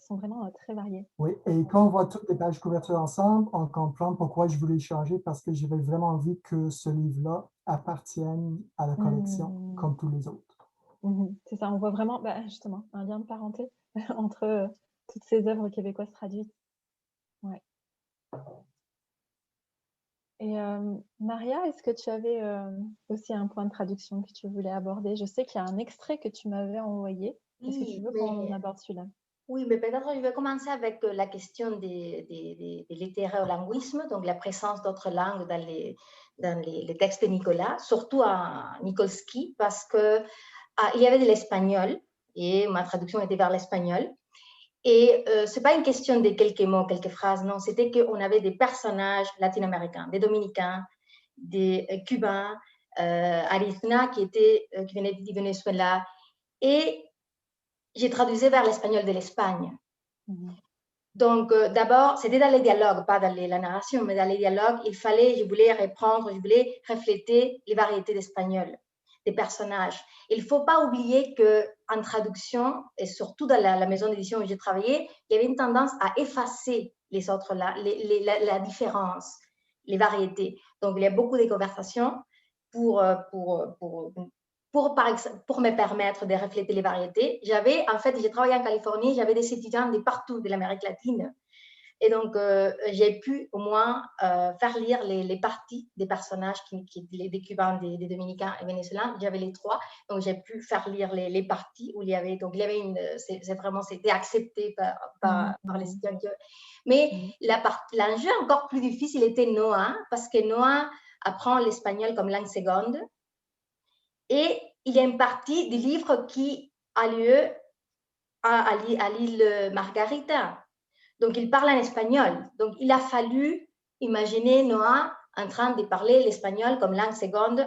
Speaker 1: sont vraiment très variées.
Speaker 4: Oui, et quand on voit toutes les pages couverture ensemble, on comprend pourquoi je voulais changer, parce que j'avais vraiment envie que ce livre-là appartienne à la collection comme tous les autres.
Speaker 1: C'est ça, on voit vraiment justement un lien de parenté entre toutes ces œuvres québécoises traduites. Ouais. Et Maria, est-ce que tu avais aussi un point de traduction que tu voulais aborder? Je sais qu'il y a un extrait que tu m'avais envoyé. Est-ce que tu veux qu'on aborde celui-là?
Speaker 5: Oui, mais peut-être je vais commencer avec la question des littéraires-linguismes, donc la présence d'autres langues dans les textes de Nicolas, surtout à Nikolski, parce que il y avait de l'espagnol et ma traduction était vers l'espagnol. Et ce n'est pas une question de quelques mots, quelques phrases, non, c'était qu'on avait des personnages latino-américains, des Dominicains, des Cubains, Arizna qui venait du Venezuela, et j'ai traduit vers l'espagnol de l'Espagne. Donc, d'abord, c'était dans les dialogues, pas dans la narration, mais dans les dialogues, je voulais reprendre, je voulais refléter les variétés d'espagnol des personnages. Il ne faut pas oublier qu'en traduction, et surtout dans la maison d'édition où j'ai travaillé, il y avait une tendance à effacer les autres, la différence, les variétés. Donc, il y a beaucoup de conversations pour me permettre de refléter les variétés. J'ai travaillé en Californie, j'avais des étudiants de partout de l'Amérique latine. Et donc, j'ai pu au moins faire lire les parties des personnages, des Cubains, des Dominicains et Vénézuéliens. J'avais les trois. Donc, j'ai pu faire lire les parties où il y avait. Donc, il y avait c'était accepté par les étudiants. Mais l'enjeu encore plus difficile était Noah, parce que Noah apprend l'espagnol comme langue seconde. Et il y a une partie du livre qui a lieu à l'île Margarita. Donc, il parle en espagnol. Donc, il a fallu imaginer Noah en train de parler l'espagnol comme langue seconde.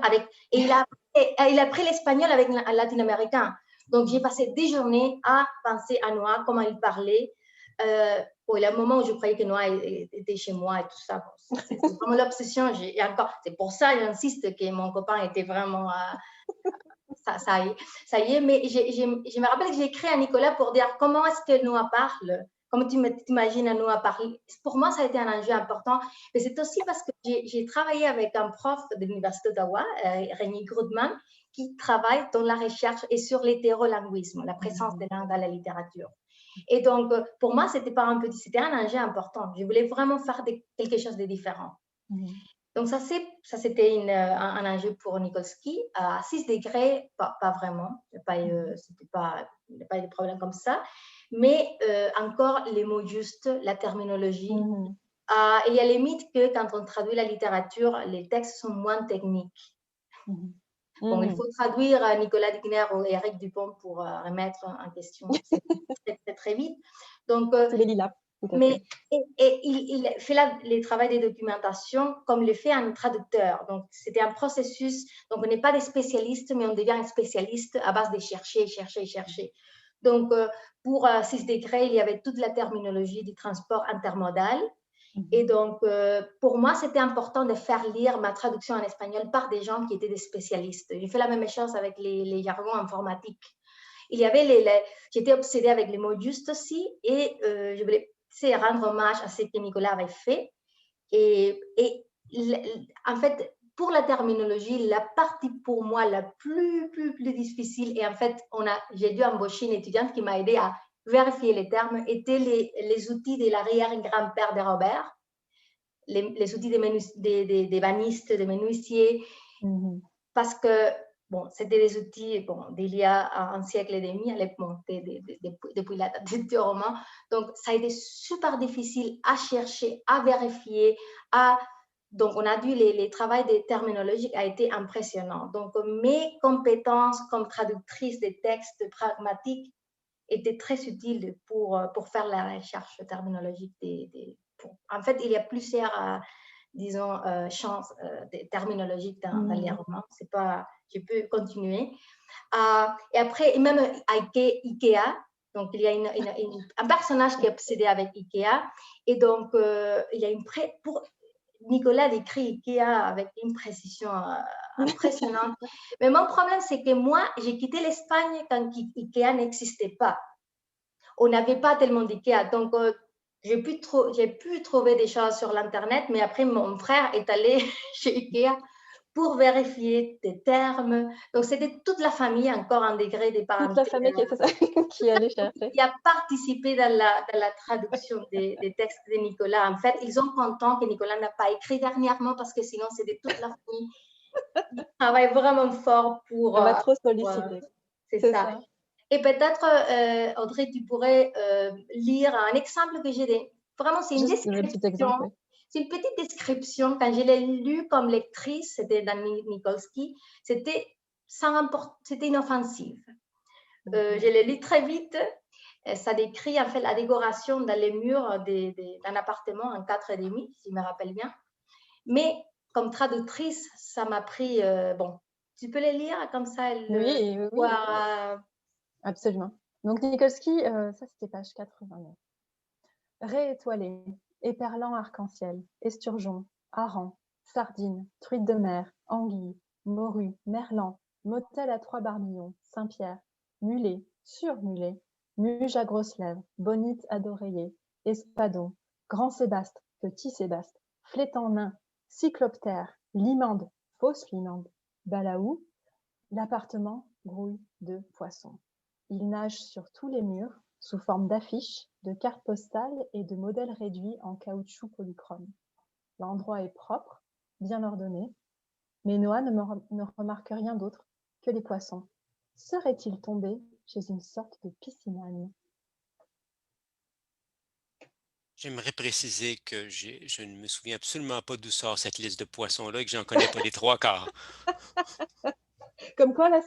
Speaker 5: Et il a pris l'espagnol avec un latino-américain. Donc, j'ai passé des journées à penser à Noah, comment il parlait. Il y a un moment où je croyais que Noah était chez moi et tout ça. C'est vraiment l'obsession. C'est pour ça que j'insiste que mon copain était vraiment... ça y est. Mais je me rappelle que j'ai écrit à Nicolas pour dire comment est-ce que Noah parle. Comment tu t'imagines à Noah parler. Pour moi, ça a été un enjeu important. Mais c'est aussi parce que j'ai travaillé avec un prof de l'Université d'Ottawa, Rémi Grudman, qui travaille dans la recherche et sur l'hétérolinguisme, la présence des langues dans la littérature. Et donc, pour moi, c'était un enjeu important. Je voulais vraiment faire quelque chose de différent. Donc, ça c'était un enjeu pour Nikolsky. À 6 degrés, pas vraiment. Il n'y a pas eu de problème comme ça. Mais encore, les mots justes, la terminologie. Il y a les mythes que quand on traduit la littérature, les textes sont moins techniques. Bon, il faut traduire Nicolas Digner ou Éric Dupont pour remettre en question très vite. Donc,
Speaker 1: il est lilas.
Speaker 5: Mais il fait le travail de documentation comme le fait un traducteur. Donc, c'était un processus. Donc, on n'est pas des spécialistes, mais on devient un spécialiste à base de chercher. Donc, pour 6 degrés, il y avait toute la terminologie du transport intermodal. Et donc, pour moi, c'était important de faire lire ma traduction en espagnol par des gens qui étaient des spécialistes. J'ai fait la même chose avec les jargons informatiques. J'étais obsédée avec les mots justes aussi et je voulais rendre hommage à ce que Nicolas avait fait. Et en fait, pour la terminologie, la partie pour moi la plus difficile, et en fait, j'ai dû embaucher une étudiante qui m'a aidée à vérifier les termes, étaient les outils de l'arrière-grand-père de Robert, les outils des banistes, des menuisiers, parce que bon, c'était des outils d'il y a un siècle et demi, depuis la date du roman. Donc, ça a été super difficile à chercher, à vérifier. Donc, on a dû, les travaux des terminologiques a été impressionnant. Donc, mes compétences comme traductrice des textes pragmatiques étaient très utiles pour faire la recherche terminologique. En fait, il y a plusieurs... disons, chances terminologiques dans les romans. C'est pas, je peux continuer. Et après, même Ikea, donc il y a un personnage qui est obsédé avec Ikea. Et donc, il y a pour Nicolas décrit Ikea avec une précision impressionnante. Mais mon problème, c'est que moi, j'ai quitté l'Espagne quand Ikea n'existait pas. On n'avait pas tellement d'Ikea. Donc, j'ai pu trouver des choses sur l'Internet, mais après, mon frère est allé chez Ikea pour vérifier des termes. Donc, c'était toute la famille, encore un degré des parents.
Speaker 1: Toute la famille qui allait chercher.
Speaker 5: Qui a participé dans la traduction des textes de Nicolas. En fait, ils sont contents que Nicolas n'a pas écrit dernièrement parce que sinon, c'était toute la famille qui travaille vraiment fort pour...
Speaker 1: On va trop solliciter.
Speaker 5: C'est ça. Et peut-être, Audrey, tu pourrais lire un exemple que j'ai. Vraiment, c'est une description. C'est une petite description. Quand je l'ai lu comme lectrice, c'était dans Nikolsky, c'était inoffensive. Je l'ai lu très vite. Ça décrit en fait la décoration dans les murs d'un appartement en 4,5, si je me rappelle bien. Mais comme traductrice, ça m'a pris... tu peux les lire comme ça.
Speaker 1: Oui. Absolument. Donc, Nikolsky, ça, c'était page 89. Raies étoilées, éperlants arc-en-ciel, esturgeons, harengs, sardines, truites de mer, anguilles, morues, merlans, motels à 3 barbillons, Saint-Pierre, mulets, surmulets, muges à grosses lèvres, bonites à d'oreiller, espadons, grand sébaste, petit sébaste, flétans nains, cycloptères, limandes, fausses limandes, balaou, l'appartement grouille de poissons. Il nage sur tous les murs, sous forme d'affiches, de cartes postales et de modèles réduits en caoutchouc polychrome. L'endroit est propre, bien ordonné, mais Noah ne remarque rien d'autre que les poissons. Serait-il tombé chez une sorte de piscinane?
Speaker 2: J'aimerais préciser que je ne me souviens absolument pas d'où sort cette liste de poissons-là et que j'en connais pas les 3/4.
Speaker 1: Comme quoi, là,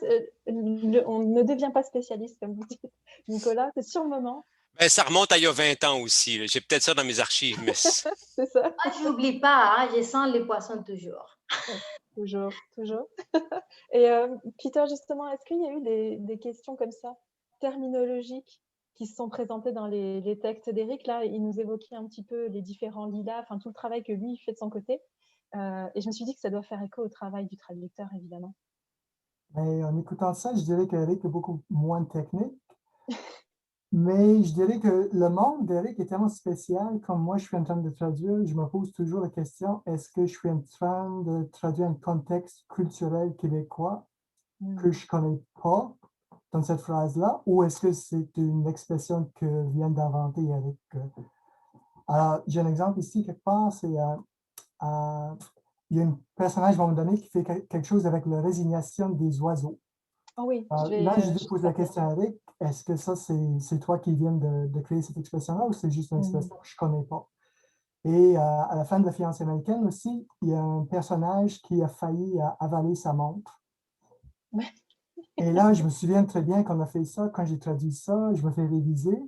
Speaker 1: on ne devient pas spécialiste, comme vous dites. Nicolas, c'est sur le moment.
Speaker 2: Ben, ça remonte à il y a 20 ans aussi. Là. J'ai peut-être ça dans mes archives, mais
Speaker 1: C'est ça.
Speaker 5: Moi, je n'oublie pas, hein, je sens les poissons toujours.
Speaker 1: Toujours, toujours. Et Peter, justement, est-ce qu'il y a eu des questions comme ça, terminologiques, qui se sont présentées dans les textes d'Éric? Là, il nous évoquait un petit peu les différents lilas, enfin tout le travail que lui, il fait de son côté. Et je me suis dit que ça doit faire écho au travail du traducteur, évidemment.
Speaker 4: Mais en écoutant ça, je dirais qu'Eric est beaucoup moins technique. Mais je dirais que le monde d'Eric est tellement spécial. Comme moi, je suis en train de traduire, je me pose toujours la question, est-ce que je suis en train de traduire un contexte culturel québécois que je ne connais pas dans cette phrase-là, ou est-ce que c'est une expression que vient d'inventer Eric? Alors, j'ai un exemple ici, quelque part, c'est il y a un personnage à un moment donné qui fait quelque chose avec la résignation des oiseaux.
Speaker 1: Oh oui,
Speaker 4: Là, je pose la question à Eric, est-ce que ça, c'est toi qui viens de créer cette expression-là ou c'est juste une expression que je ne connais pas? Et à la fin de La fiancée américaine aussi, il y a un personnage qui a failli avaler sa montre. Et là, je me souviens très bien qu'on a fait ça, quand j'ai traduit ça, je me fais réviser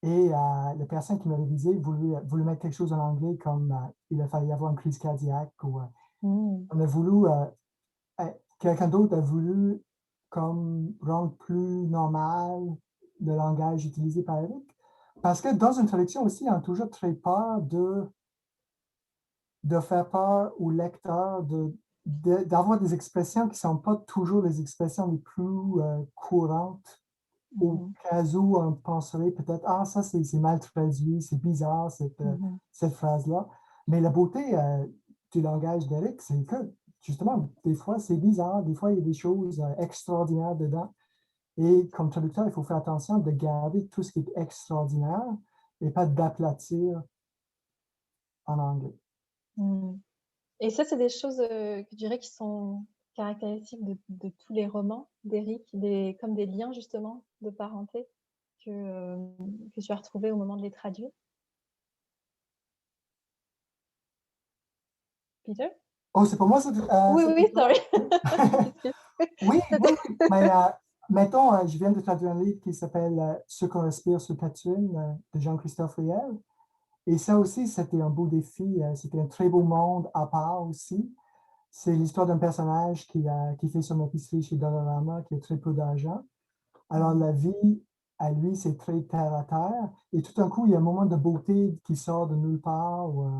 Speaker 4: et la personne qui m'a révisé voulait mettre quelque chose en anglais comme il a failli avoir une crise cardiaque ou on a voulu quelqu'un d'autre a voulu comme rendre plus normal le langage utilisé par Eric. Parce que dans une traduction aussi, on a toujours très peur de faire peur au lecteur, d'avoir des expressions qui ne sont pas toujours les expressions les plus courantes. Au cas où on penserait peut-être, ah, ça c'est mal traduit, c'est bizarre cette phrase-là. Mais la beauté du langage d'Eric, c'est que justement, des fois c'est bizarre, des fois il y a des choses extraordinaires dedans. Et comme traducteur, il faut faire attention de garder tout ce qui est extraordinaire et pas d'aplatir en anglais.
Speaker 1: Et ça, c'est des choses que je dirais qui sont caractéristiques de tous les romans d'Éric, comme des liens justement de parenté que tu as retrouvés au moment de les traduire. Peter?
Speaker 4: Oh, c'est pour moi ça?
Speaker 1: Oui, sorry.
Speaker 4: Oui. Mais mettons, je viens de traduire un livre qui s'appelle Ce qu'on respire sur Tatooine de Jean-Christophe Riel. Et ça aussi, c'était un beau défi. C'était un très beau monde à part aussi. C'est l'histoire d'un personnage qui fait son épicerie chez Dollarama, qui a très peu d'argent. Alors, la vie, à lui, c'est très terre à terre. Et tout d'un coup, il y a un moment de beauté qui sort de nulle part. Où,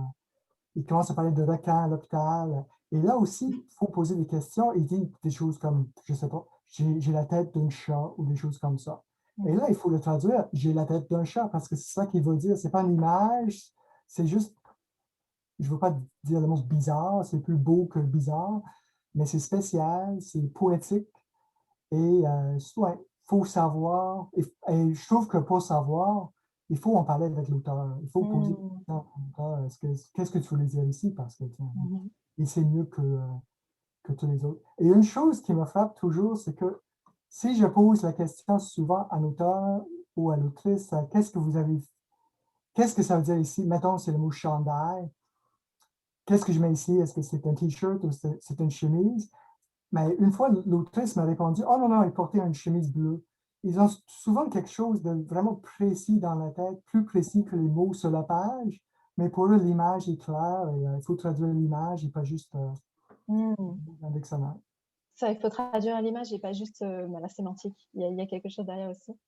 Speaker 4: il commence à parler de requins à l'hôpital. Et là aussi, il faut poser des questions. Il dit des choses comme, je ne sais pas, j'ai la tête d'un chat ou des choses comme ça. Et là, il faut le traduire, j'ai la tête d'un chat, parce que c'est ça qu'il veut dire. Ce n'est pas une image, c'est juste, je ne veux pas dire le mot bizarre, c'est plus beau que bizarre, mais c'est spécial, c'est poétique. Et il faut savoir, et je trouve que pour savoir, il faut en parler avec l'auteur. Il faut poser des questions à l'auteur. Qu'est-ce que tu voulais dire ici? Parce que il sait mieux que tous les autres. Et une chose qui me frappe toujours, c'est que si je pose la question souvent à l'auteur ou à l'autrice, qu'est-ce que ça veut dire ici? Mettons, c'est le mot chandail. Qu'est-ce que je mets ici? Est-ce que c'est un t-shirt ou c'est une chemise? Mais une fois, l'autrice m'a répondu, oh non, il portait une chemise bleue. Ils ont souvent quelque chose de vraiment précis dans la tête, plus précis que les mots sur la page, mais pour eux, l'image est claire et il faut traduire l'image et pas juste un dictionnaire.
Speaker 1: Ça, il faut traduire l'image et pas juste la sémantique. Il y a quelque chose derrière aussi.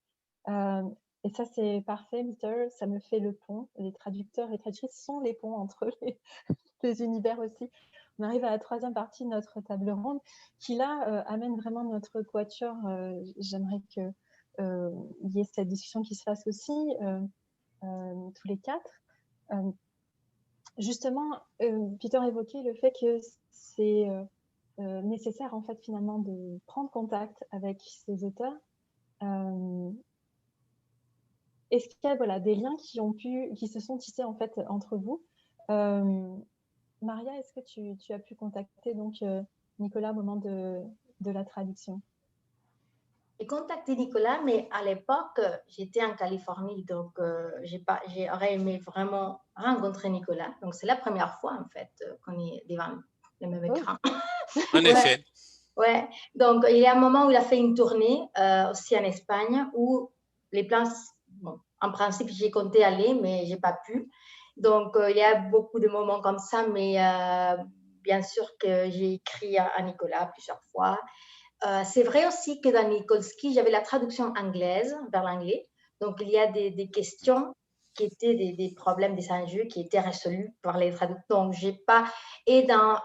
Speaker 1: Et ça, c'est parfait, Peter. Ça me fait le pont. Les traducteurs et traductrices sont les ponts entre les univers aussi. On arrive à la troisième partie de notre table ronde qui, là, amène vraiment notre quatuor. J'aimerais qu'il y ait cette discussion qui se fasse aussi, tous les quatre. Justement, Peter évoquait le fait que c'est nécessaire, en fait, finalement, de prendre contact avec ces auteurs. Est-ce qu'il y a des liens qui se sont tissés en fait entre vous? Maria, est-ce que tu as pu contacter donc Nicolas au moment de la traduction?
Speaker 5: J'ai contacté Nicolas, mais à l'époque, j'étais en Californie, donc j'aurais aimé vraiment rencontrer Nicolas. Donc c'est la première fois en fait qu'on est devant le même écran.
Speaker 2: En effet.
Speaker 5: Ouais. Donc il y a un moment où il a fait une tournée aussi en Espagne où les plans, bon, en principe j'ai compté aller, mais j'ai pas pu. Donc il y a beaucoup de moments comme ça, mais bien sûr que j'ai écrit à Nicolas plusieurs fois. C'est vrai aussi que dans Nikolsky, j'avais la traduction anglaise vers l'anglais. Donc, il y a des questions qui étaient des problèmes, des enjeux qui étaient résolus par les traducteurs. Donc, j'ai pas... Et dans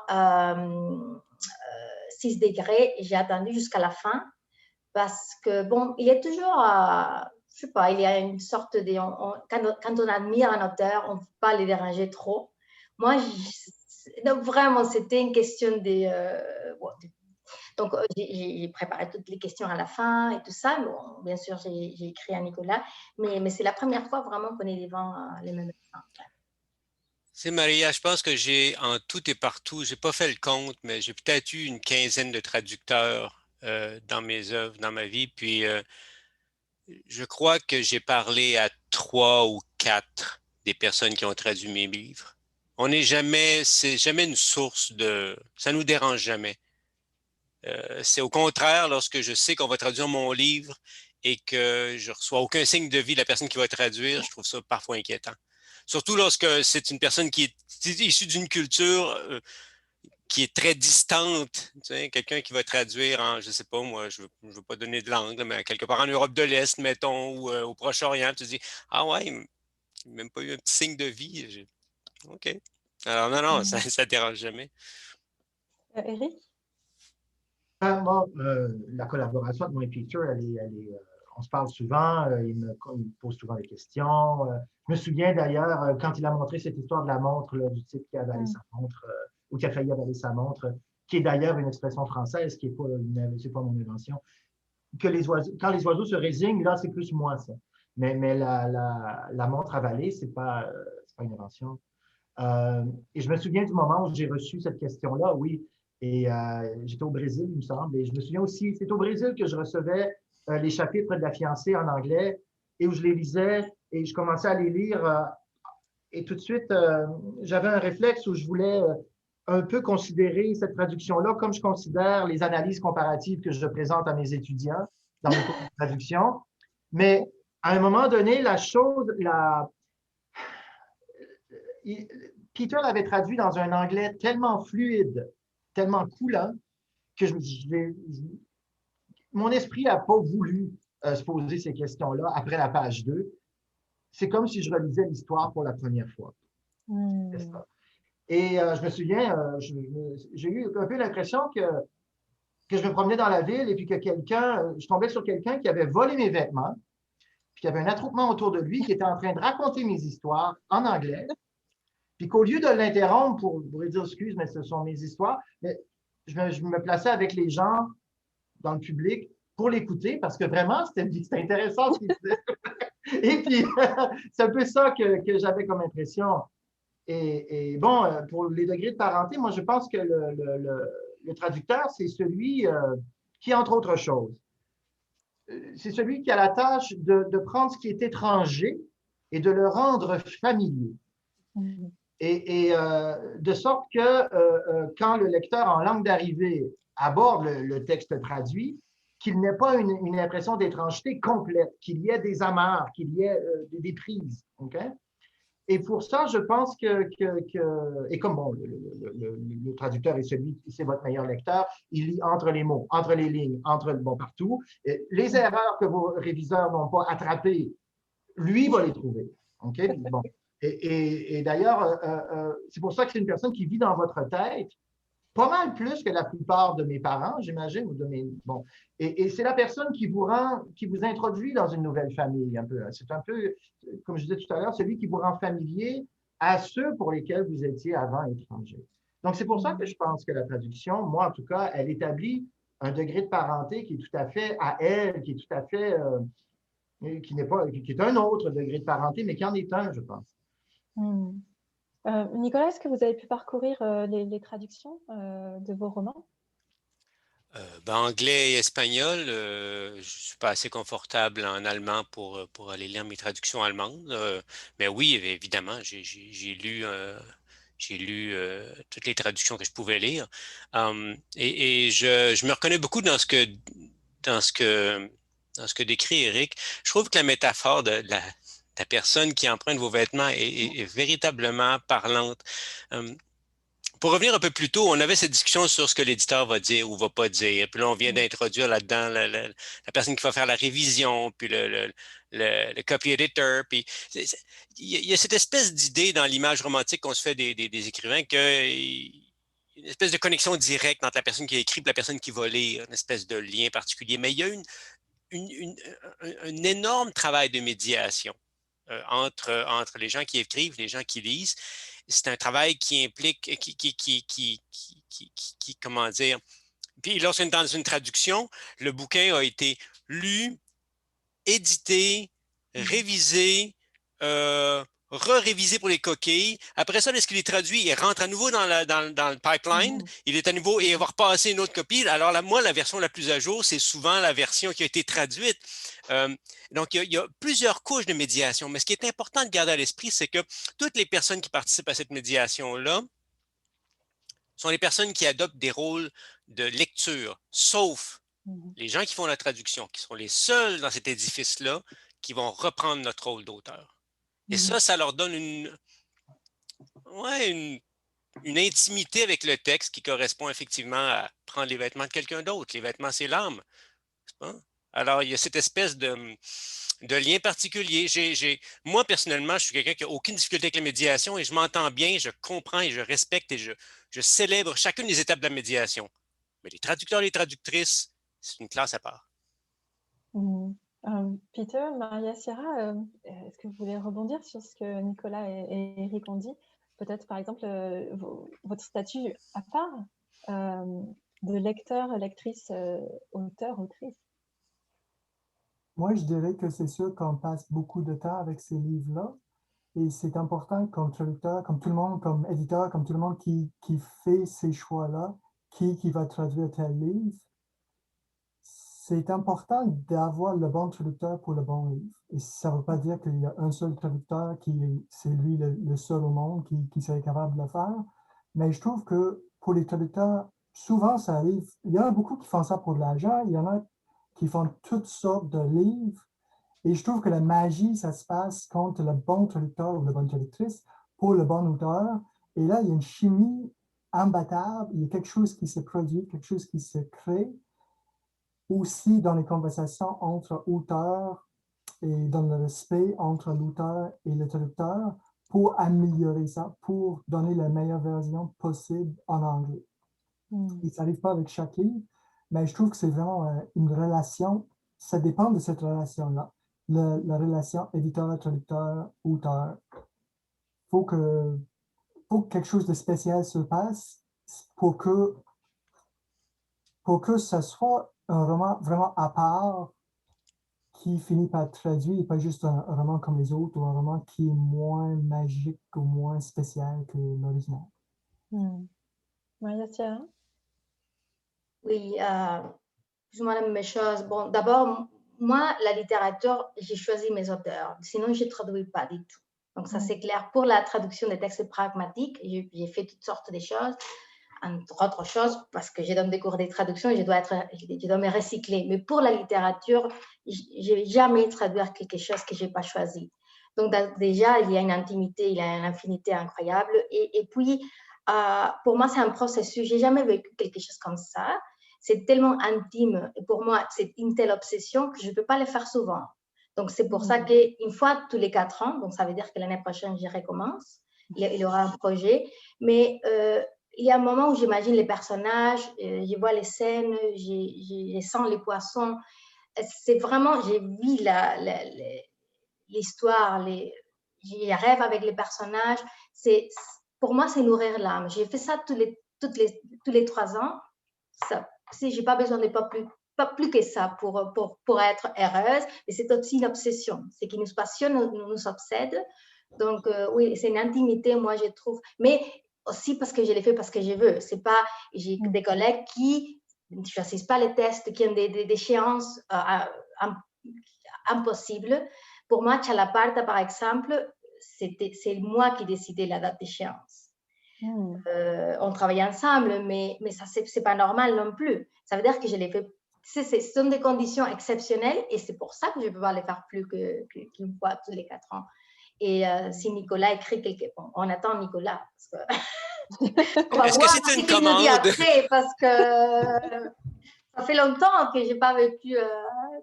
Speaker 5: 6 degrés, j'ai attendu jusqu'à la fin parce que, bon, il y a toujours... je sais pas, il y a une sorte de... quand on admire un auteur, on ne peut pas les déranger trop. Moi, donc, vraiment, c'était une question donc, j'ai préparé toutes les questions à la fin et tout ça. Bon, bien sûr, j'ai écrit à Nicolas, mais c'est la première fois vraiment qu'on est devant les mêmes écrans.
Speaker 2: C'est Maria, je pense que j'ai en tout et partout, j'ai pas fait le compte, mais j'ai peut-être eu une quinzaine de traducteurs dans mes œuvres, dans ma vie. Puis je crois que j'ai parlé à 3 ou 4 des personnes qui ont traduit mes livres. C'est jamais une source ça nous dérange jamais. C'est au contraire, lorsque je sais qu'on va traduire mon livre et que je reçois aucun signe de vie de la personne qui va traduire, je trouve ça parfois inquiétant. Surtout lorsque c'est une personne qui est issue d'une culture qui est très distante. Tu sais, quelqu'un qui va traduire en, je sais pas, moi, je veux pas donner de langue, mais quelque part en Europe de l'Est, mettons, ou au Proche-Orient, tu te dis, ah ouais, même pas eu un petit signe de vie. OK. Alors non, ça dérange jamais.
Speaker 1: Eric?
Speaker 3: Moi, la collaboration avec moi et Peter, on se parle souvent, il me pose souvent des questions. Je me souviens d'ailleurs, quand il a montré cette histoire de la montre, là, du type qui a avalé sa montre, ou qui a failli avaler sa montre, qui est d'ailleurs une expression française, qui n'est pas, pas mon invention, quand les oiseaux se résignent, là, c'est plus moi, ça. Mais la montre avalée, c'est pas une invention. Et je me souviens du moment où j'ai reçu cette question-là, oui. Et j'étais au Brésil, il me semble. Et je me souviens aussi, c'est au Brésil que je recevais les chapitres de La fiancée en anglais et où je les lisais et je commençais à les lire. Et tout de suite, j'avais un réflexe où je voulais un peu considérer cette traduction-là comme je considère les analyses comparatives que je présente à mes étudiants dans mes cours de traduction. Mais à un moment donné, Peter l'avait traduit dans un anglais tellement fluide, tellement coulant, que mon esprit n'a pas voulu se poser ces questions-là après la page 2. C'est comme si je relisais l'histoire pour la première fois. C'est ça. Et je me souviens, j'ai eu un peu l'impression que je me promenais dans la ville et puis que je tombais sur quelqu'un qui avait volé mes vêtements, puis qu'il y avait un attroupement autour de lui qui était en train de raconter mes histoires en anglais. Puis qu'au lieu de l'interrompre pour lui dire excuse, mais ce sont mes histoires, mais je me plaçais avec les gens dans le public pour l'écouter parce que vraiment, c'était intéressant ce qu'il disait. Et puis, c'est un peu ça que j'avais comme impression. Et bon, pour les degrés de parenté, moi, je pense que le traducteur, c'est celui qui, entre autres choses, c'est celui qui a la tâche de prendre ce qui est étranger et de le rendre familier. Et de sorte que quand le lecteur en langue d'arrivée aborde le texte traduit, qu'il n'ait pas une impression d'étrangeté complète, qu'il y ait des amarres, qu'il y ait des prises. Okay? Et pour ça, je pense et comme bon, le traducteur est c'est votre meilleur lecteur, il lit entre les mots, entre les lignes, partout. Et les erreurs que vos réviseurs n'ont pas attrapées, lui va les trouver. OK? Bon. Et d'ailleurs, c'est pour ça que c'est une personne qui vit dans votre tête pas mal plus que la plupart de mes parents, j'imagine, ou de mes. Bon. Et c'est la personne qui vous introduit dans une nouvelle famille, un peu. C'est un peu, comme je disais tout à l'heure, celui qui vous rend familier à ceux pour lesquels vous étiez avant étranger. Donc, c'est pour ça que je pense que la traduction, moi, en tout cas, elle établit un degré de parenté qui est tout à fait à elle, qui est tout à fait. Qui n'est pas, qui est un autre degré de parenté, mais qui en est un, je pense.
Speaker 1: Nicolas, est-ce que vous avez pu parcourir les traductions de vos romans?
Speaker 2: Anglais et espagnol, je ne suis pas assez confortable en allemand pour aller lire mes traductions allemandes. Mais oui, évidemment, j'ai lu toutes les traductions que je pouvais lire. Et je me reconnais beaucoup dans ce que décrit Éric. Je trouve que la métaphore de la personne qui emprunte vos vêtements est véritablement parlante. Pour revenir un peu plus tôt, on avait cette discussion sur ce que l'éditeur va dire ou va pas dire. Puis là, on vient d'introduire là-dedans la personne qui va faire la révision, puis le copy editor. Puis il y a cette espèce d'idée dans l'image romantique qu'on se fait des écrivains une espèce de connexion directe entre la personne qui a écrit et la personne qui va lire, une espèce de lien particulier. Mais il y a un énorme travail de médiation entre les gens qui écrivent et les gens qui lisent. C'est un travail qui implique, comment dire, puis lorsqu'on est dans une traduction, le bouquin a été lu, édité, révisé, re-révisé pour les coquilles. Après ça, lorsqu'il est traduit, il rentre à nouveau dans le pipeline. Il est à nouveau et il va repasser une autre copie. Alors là, moi, la version la plus à jour, c'est souvent la version qui a été traduite. Donc, il y a plusieurs couches de médiation. Mais ce qui est important de garder à l'esprit, c'est que toutes les personnes qui participent à cette médiation-là sont les personnes qui adoptent des rôles de lecture, sauf les gens qui font la traduction, qui sont les seuls dans cet édifice-là qui vont reprendre notre rôle d'auteur. Et ça leur donne une intimité avec le texte qui correspond effectivement à prendre les vêtements de quelqu'un d'autre. Les vêtements, c'est l'âme. Alors, il y a cette espèce de lien particulier. Moi, personnellement, je suis quelqu'un qui n'a aucune difficulté avec la médiation et je m'entends bien, je comprends et je respecte et je célèbre chacune des étapes de la médiation. Mais les traducteurs et les traductrices, c'est une classe à part.
Speaker 1: Peter, Maria Sierra, est-ce que vous voulez rebondir sur ce que Nicolas et Éric ont dit? Peut-être, par exemple, votre statut à part de lecteur, lectrice, auteur, autrice.
Speaker 4: Moi, je dirais que c'est sûr qu'on passe beaucoup de temps avec ces livres-là. Et c'est important comme traducteur, comme tout le monde, comme éditeur, comme tout le monde qui fait ces choix-là, qui va traduire tel livre. C'est important d'avoir le bon traducteur pour le bon livre. Et ça ne veut pas dire qu'il y a un seul traducteur c'est lui le seul au monde qui serait capable de le faire. Mais je trouve que pour les traducteurs, souvent ça arrive. Il y en a beaucoup qui font ça pour de l'argent. Il y en a qui font toutes sortes de livres. Et je trouve que la magie, ça se passe quand le bon traducteur ou la bonne traductrice pour le bon auteur. Et là, il y a une chimie imbattable. Il y a quelque chose qui se produit, quelque chose qui se crée. Aussi dans les conversations entre auteurs et dans le respect entre l'auteur et le traducteur pour améliorer ça, pour donner la meilleure version possible en anglais. Et ça n'arrive pas avec chaque livre, mais je trouve que c'est vraiment une relation, ça dépend de cette relation-là, la relation éditeur, traducteur, auteur. Faut que quelque chose de spécial se passe pour que ça soit un roman vraiment à part qui finit par traduire, et pas juste un roman comme les autres, ou un roman qui est moins magique ou moins spécial que l'original.
Speaker 1: Maria Sierra?
Speaker 5: Oui, plus ou moins la même chose. Bon, d'abord, moi, la littérature, j'ai choisi mes auteurs. Sinon, je ne traduis pas du tout. Donc, ça, c'est clair. Pour la traduction des textes pragmatiques, j'ai fait toutes sortes de choses, entre autres choses, parce que je donne des cours de traduction et je dois me recycler. Mais pour la littérature, je n'ai jamais traduire quelque chose que je n'ai pas choisi. Donc, déjà, il y a une intimité, il y a une infinité incroyable. Et puis, pour moi, c'est un processus. Je n'ai jamais vécu quelque chose comme ça. C'est tellement intime. Et pour moi, c'est une telle obsession que je ne peux pas le faire souvent. Donc, c'est pour ça qu'une fois tous les 4 ans, donc ça veut dire que l'année prochaine, j'y recommence. Il y aura un projet. Mais il y a un moment où j'imagine les personnages, je vois les scènes, je sens les poissons. C'est vraiment, j'ai vu l'histoire, j'y rêve avec les personnages. Pour moi, c'est nourrir l'âme. J'ai fait ça tous les 3 ans. Je n'ai pas besoin de pas plus que ça pour être heureuse. Et c'est aussi une obsession. Ce qui nous passionne nous obsède. Donc, oui, c'est une intimité, moi, je trouve. Mais aussi parce que je l'ai fait parce que je veux. C'est pas, j'ai des collègues qui ne choisissent pas les tests, qui ont des échéances impossibles. Pour moi, Chalaparta, par exemple, c'est moi qui décidais la date d'échéance. On travaillait ensemble, mais ça, c'est pas normal non plus. Ça veut dire que je l'ai fait. Ce sont des conditions exceptionnelles et c'est pour ça que je ne peux pas les faire plus qu'une fois tous les 4 ans. Et si Nicolas écrit bon, on attend Nicolas.
Speaker 2: Est-ce que c'est une commande?
Speaker 5: Après, parce que ça fait longtemps que je n'ai pas vécu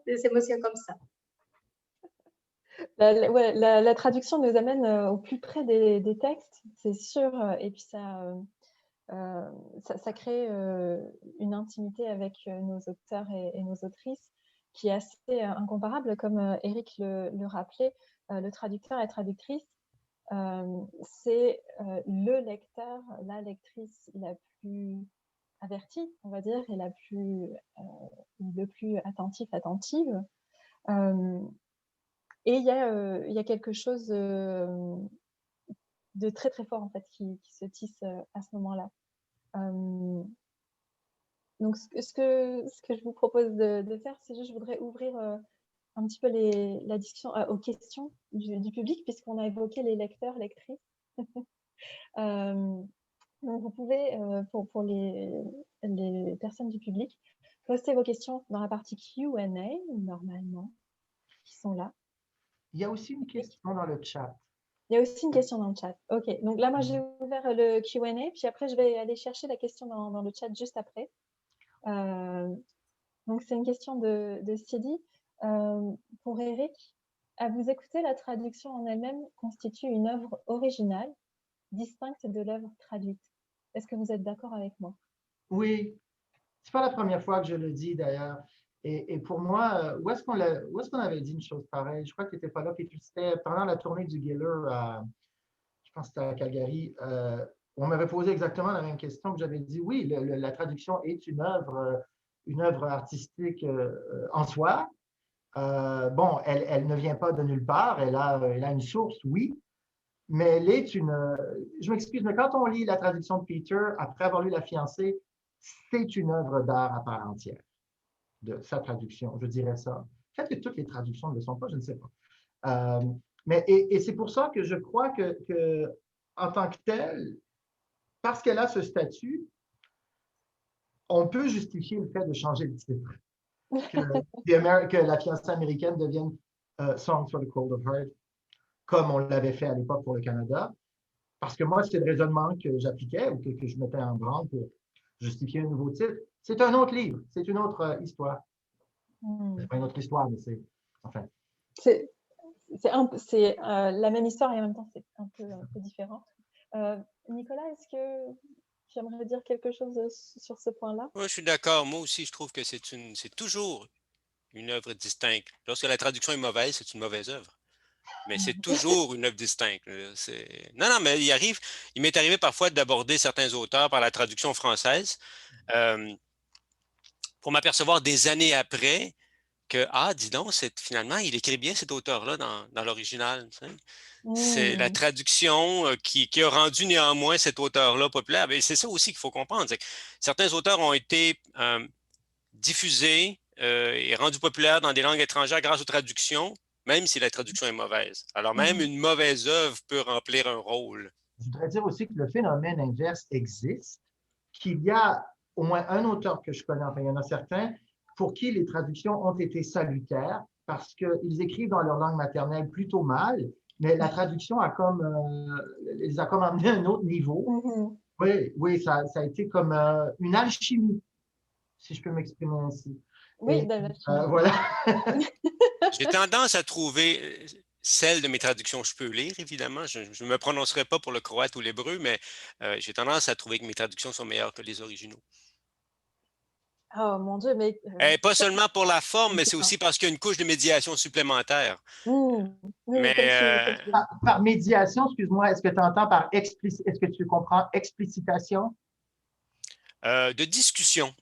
Speaker 5: des émotions comme ça.
Speaker 1: La traduction nous amène au plus près des textes, c'est sûr. Et puis ça crée une intimité avec nos auteurs et nos autrices qui est assez incomparable, comme Éric le rappelait. Le traducteur et la traductrice, c'est le lecteur, la lectrice la plus avertie, on va dire, et le plus attentive. Et il y a quelque chose de très très fort en fait qui se tisse à ce moment-là. Donc ce que je vous propose de faire, c'est juste, je voudrais ouvrir un petit peu la discussion aux questions du public, puisqu'on a évoqué les lecteurs, lectrices. Donc vous pouvez, pour les personnes du public, poster vos questions dans la partie Q&A, normalement, qui sont là.
Speaker 3: Il y a aussi une question dans le chat.
Speaker 1: Il y a aussi une question dans le chat. OK. Donc là, moi, j'ai ouvert le Q&A, puis après, je vais aller chercher la question dans le chat juste après. Donc, c'est une question de Sidi. Pour Éric, à vous écouter, la traduction en elle-même constitue une œuvre originale, distincte de l'œuvre traduite. Est-ce que vous êtes d'accord avec moi?
Speaker 3: Oui. C'est pas la première fois que je le dis, d'ailleurs. Et pour moi, où est-ce qu'on avait dit une chose pareille? Je crois que tu n'étais pas là, puis c'était pendant la tournée du Geller je pense que c'était à Calgary, on m'avait posé exactement la même question, que j'avais dit oui, la traduction est une œuvre artistique en soi. Bon, elle ne vient pas de nulle part, elle a une source, oui, mais elle est je m'excuse, mais quand on lit la traduction de Peter, après avoir lu La fiancée, c'est une œuvre d'art à part entière de sa traduction, je dirais ça. Peut-être que toutes les traductions ne le sont pas, je ne sais pas. Et c'est pour ça que je crois que en tant que telle, parce qu'elle a ce statut, on peut justifier le fait de changer le titre. Que La fiancée américaine devienne Song for the Cold of Heart, comme on l'avait fait à l'époque pour le Canada. Parce que moi, c'était le raisonnement que j'appliquais ou que je mettais en branle pour justifier un nouveau titre. C'est un autre livre, c'est une autre histoire. C'est pas une autre histoire, mais c'est... Enfin.
Speaker 1: C'est la même histoire et en même temps, c'est un peu différent. Nicolas, est-ce que tu aimerais dire quelque chose sur ce point-là?
Speaker 2: Oui, je suis d'accord. Moi aussi, je trouve que c'est toujours une œuvre distincte. Lorsque la traduction est mauvaise, c'est une mauvaise œuvre. Mais c'est toujours une œuvre distincte. Non, mais il m'est arrivé parfois d'aborder certains auteurs par la traduction française pour m'apercevoir des années après que, dis donc, finalement, il écrit bien cet auteur-là dans l'original. C'est la traduction qui a rendu néanmoins cet auteur-là populaire. Et c'est ça aussi qu'il faut comprendre. Certains auteurs ont été diffusés et rendus populaires dans des langues étrangères grâce aux traductions, même si la traduction est mauvaise. Alors même une mauvaise œuvre peut remplir un rôle.
Speaker 3: Je voudrais dire aussi que le phénomène inverse existe, qu'il y a au moins un auteur que je connais, enfin il y en a certains, pour qui les traductions ont été salutaires parce qu'ils écrivent dans leur langue maternelle plutôt mal, mais la traduction les a comme amenés à un autre niveau. Oui, ça a été comme une alchimie, si je peux m'exprimer ainsi.
Speaker 1: Oui,
Speaker 3: voilà.
Speaker 2: J'ai tendance à trouver celle de mes traductions, je peux lire, évidemment. Je ne me prononcerai pas pour le croate ou l'hébreu, mais j'ai tendance à trouver que mes traductions sont meilleures que les originaux.
Speaker 1: Oh mon Dieu, mais...
Speaker 2: Pas seulement pour la forme, mais c'est aussi parce qu'il y a une couche de médiation supplémentaire.
Speaker 1: Oui,
Speaker 2: Mais,
Speaker 3: par médiation, excuse-moi, est-ce que tu entends par explicite, est-ce que tu comprends explicitation?
Speaker 2: De discussion.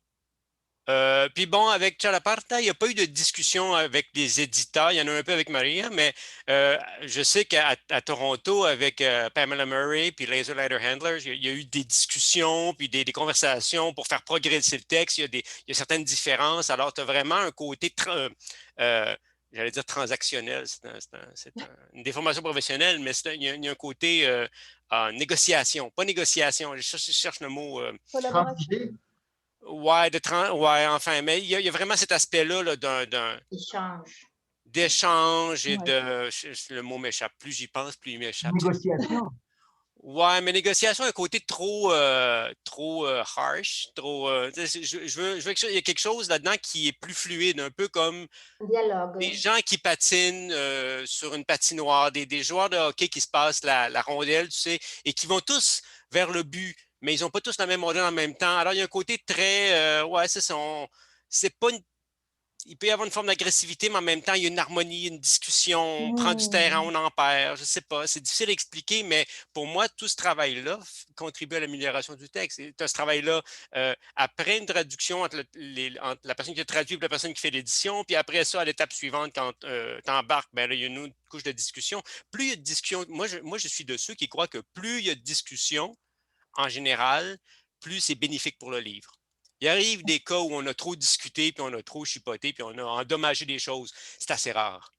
Speaker 2: Puis bon, avec Chalaparta, il n'y a pas eu de discussion avec les éditeurs. Il y en a un peu avec Maria, mais je sais qu'à Toronto, avec Pamela Murray puis Laser Letter Handlers, il y a eu des discussions puis des conversations pour faire progresser le texte. Il y a certaines différences. Alors, tu as vraiment un côté, j'allais dire transactionnel. C'est une déformation professionnelle, mais il y a un côté négociation. Pas négociation, je cherche le mot.
Speaker 1: Collaboration.
Speaker 2: Ouais, enfin, mais il y a vraiment cet aspect-là là, d'échange et le mot m'échappe. Plus j'y pense, plus il m'échappe.
Speaker 3: Négociation.
Speaker 2: Ouais, mais négociation a un côté trop harsh, trop. Je veux qu'il y ait quelque chose là-dedans qui est plus fluide, un peu comme des gens qui patinent sur une patinoire, des joueurs de hockey qui se passent la rondelle, tu sais, et qui vont tous vers le but, mais ils n'ont pas tous la même rondelle en même temps. Alors, il y a un côté très. C'est pas une. Il peut y avoir une forme d'agressivité, mais en même temps, il y a une harmonie, une discussion, on prend du terrain, on en perd, je ne sais pas. C'est difficile à expliquer, mais pour moi, tout ce travail-là contribue à l'amélioration du texte. Et ce travail-là, après une traduction entre la personne qui a traduit et la personne qui fait l'édition, puis après ça, à l'étape suivante, quand tu embarques, ben là, il y a une autre couche de discussion. Plus il y a de discussion, moi, je suis de ceux qui croient que plus il y a de discussion, en général, plus c'est bénéfique pour le livre. Il arrive des cas où on a trop discuté, puis on a trop chipoté, puis on a endommagé des choses. C'est assez rare.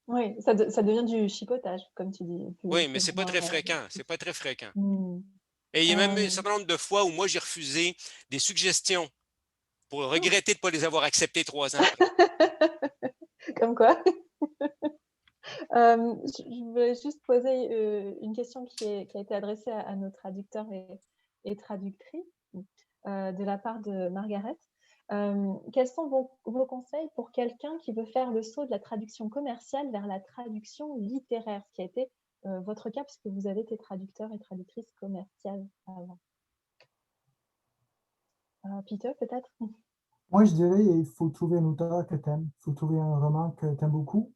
Speaker 1: Oui, ça devient du chipotage, comme tu dis.
Speaker 2: Oui, mais ce n'est pas très fréquent. C'est pas très fréquent.
Speaker 1: Mm.
Speaker 2: Et il y a même un certain nombre de fois où moi, j'ai refusé des suggestions pour regretter de ne pas les avoir acceptées 3 ans après.
Speaker 1: Comme quoi. Je voulais juste poser une question qui a été adressée à nos traducteurs et traductrices de la part de Margaret. Quels sont vos conseils pour quelqu'un qui veut faire le saut de la traduction commerciale vers la traduction littéraire, ce qui a été votre cas, puisque vous avez été traducteur et traductrice commerciale avant. Peter, peut-être?
Speaker 4: Moi, je dirais il faut trouver un auteur que tu aimes. Il faut trouver un roman que tu aimes beaucoup.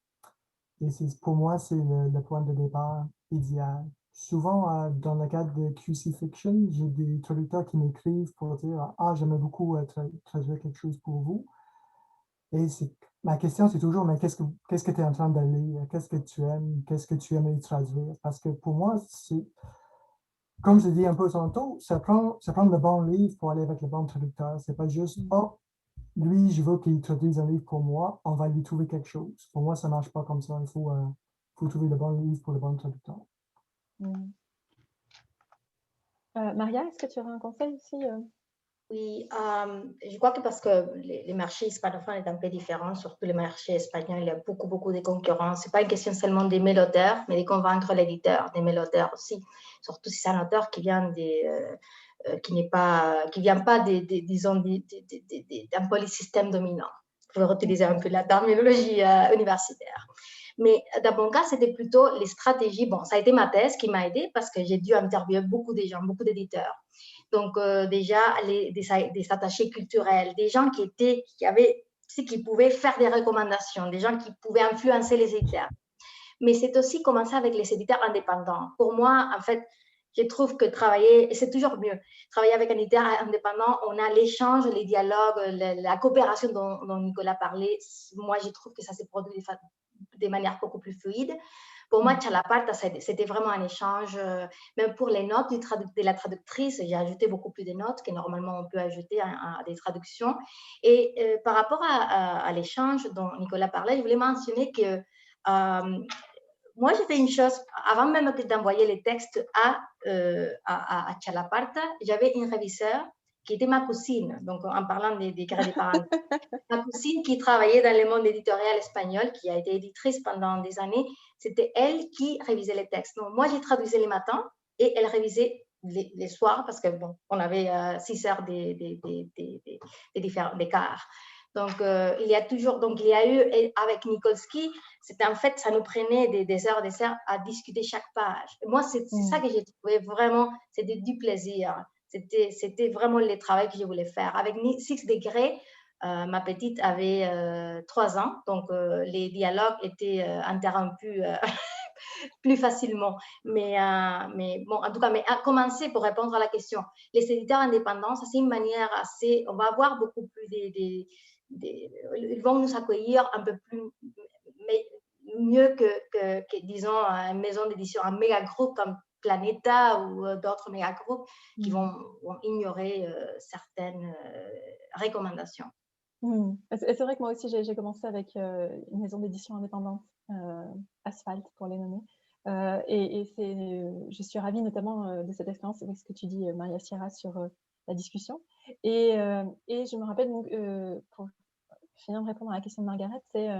Speaker 4: Et pour moi, c'est le point de départ idéal. Souvent, dans le cadre de QC Fiction, j'ai des traducteurs qui m'écrivent pour dire « Ah, j'aimerais beaucoup traduire quelque chose pour vous. » Et ma question, c'est toujours « Mais qu'est-ce que tu es en train de lire? Qu'est-ce que tu aimes? Qu'est-ce que tu aimerais traduire? » Parce que pour moi, comme je dis un peu tantôt, ça prend le bon livre pour aller avec le bon traducteur. C'est pas juste « Oh, lui, je veux qu'il traduise un livre pour moi, on va lui trouver quelque chose. » Pour moi, ça ne marche pas comme ça. Il faut trouver le bon livre pour le bon traducteur.
Speaker 1: Maria, est-ce que tu aurais un conseil aussi?
Speaker 5: Oui, je crois que parce que les marchés hispanophones sont un peu différents, surtout les marchés espagnols, il y a beaucoup de concurrence. Ce n'est pas une question seulement d'aimer l'auteur, mais de convaincre l'éditeur d'aimer l'auteur aussi. Surtout si c'est un auteur qui vient vient pas d'un polysystème dominant. Je vais utiliser un peu la terminologie universitaire. Mais dans mon cas, c'était plutôt les stratégies. Bon, ça a été ma thèse qui m'a aidée parce que j'ai dû interviewer beaucoup de gens, beaucoup d'éditeurs. Donc, déjà, des attachés culturels, des gens qui pouvaient faire des recommandations, des gens qui pouvaient influencer les éditeurs. Mais c'est aussi commencer avec les éditeurs indépendants. Pour moi, en fait, je trouve que travailler, et c'est toujours mieux, travailler avec un éditeur indépendant, on a l'échange, les dialogues, la coopération dont Nicolas parlait. Moi, je trouve que ça s'est produit de manière beaucoup plus fluide. Pour moi, Chalaparta, c'était vraiment un échange. Même pour les notes de la traductrice, j'ai ajouté beaucoup plus de notes que normalement on peut ajouter à des traductions. Et par rapport à l'échange dont Nicolas parlait, je voulais mentionner que moi, j'ai fait une chose, avant même d'envoyer les textes à Chalaparta, j'avais une réviseur qui était ma cousine, donc en parlant des carrés des parents. Ma cousine qui travaillait dans le monde éditorial espagnol, qui a été éditrice pendant des années, c'était elle qui révisait les textes. Donc, moi, j'ai traduisé les matins et elle révisait les soirs parce que bon, on avait 6 heures d'écart. Donc, il y a eu, avec Nikolsky, c'était en fait, ça nous prenait des heures à discuter chaque page. Et moi, c'est ça que j'ai trouvé vraiment, c'était du plaisir. C'était vraiment le travail que je voulais faire. Avec 6 degrés, ma petite avait 3 ans, donc les dialogues étaient interrompus plus facilement. Mais bon, en tout cas, mais à commencer pour répondre à la question, les éditeurs indépendants, ça c'est une manière assez, on va avoir beaucoup plus ils vont nous accueillir un peu plus, mais mieux que disons, une maison d'édition, un méga groupe comme Planeta ou d'autres méga groupes qui vont ignorer certaines recommandations.
Speaker 1: Et c'est vrai que moi aussi, j'ai commencé avec une maison d'édition indépendante, Asphalt pour les nommer. Je suis ravie notamment de cette expérience avec ce que tu dis, Maria Sierra, sur la discussion. Et je me rappelle, donc, pour finir de répondre à la question de Margaret, c'est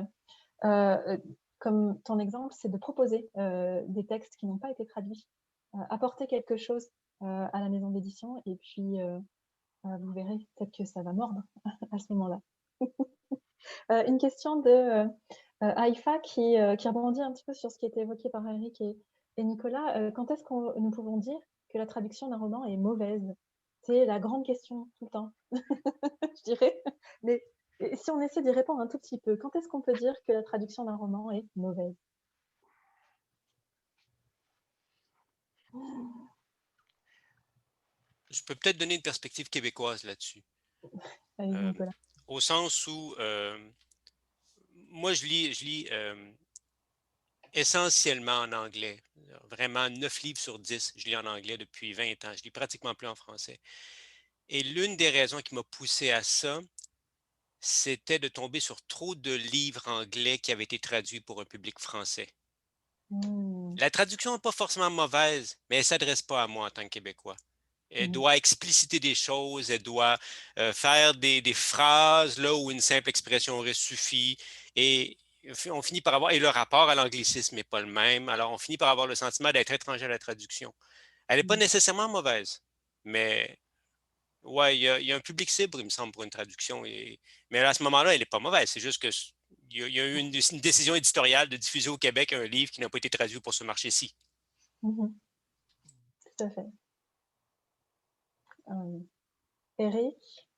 Speaker 1: comme ton exemple, c'est de proposer des textes qui n'ont pas été traduits, apporter quelque chose à la maison d'édition, et puis vous verrez peut-être que ça va mordre à ce moment-là. Une question de Haïfa qui rebondit un petit peu sur ce qui a été évoqué par Eric et Nicolas. Quand est-ce que nous pouvons dire que la traduction d'un roman est mauvaise? C'est la grande question tout le temps, je dirais. Mais si on essaie d'y répondre un tout petit peu, quand est-ce qu'on peut dire que la traduction d'un roman est mauvaise?
Speaker 2: Je peux peut-être donner une perspective québécoise là-dessus.
Speaker 1: Allez, Nicolas.
Speaker 2: Au sens où moi, je lis essentiellement en anglais. Vraiment, 9 livres sur 10, je lis en anglais depuis 20 ans. Je lis pratiquement plus en français. Et l'une des raisons qui m'a poussé à ça, c'était de tomber sur trop de livres anglais qui avaient été traduits pour un public français. La traduction n'est pas forcément mauvaise, mais elle ne s'adresse pas à moi en tant que Québécois. Elle doit expliciter des choses, elle doit faire des phrases là où une simple expression aurait suffi. Et on finit par avoir, et le rapport à l'anglicisme n'est pas le même, alors on finit par avoir le sentiment d'être étranger à la traduction. Elle n'est pas nécessairement mauvaise, mais ouais, il y a un public cible, il me semble, pour une traduction. Mais à ce moment-là, elle n'est pas mauvaise. C'est juste qu'il y a eu une décision éditoriale de diffuser au Québec un livre qui n'a pas été traduit pour ce marché-ci.
Speaker 1: Tout à fait. Eric?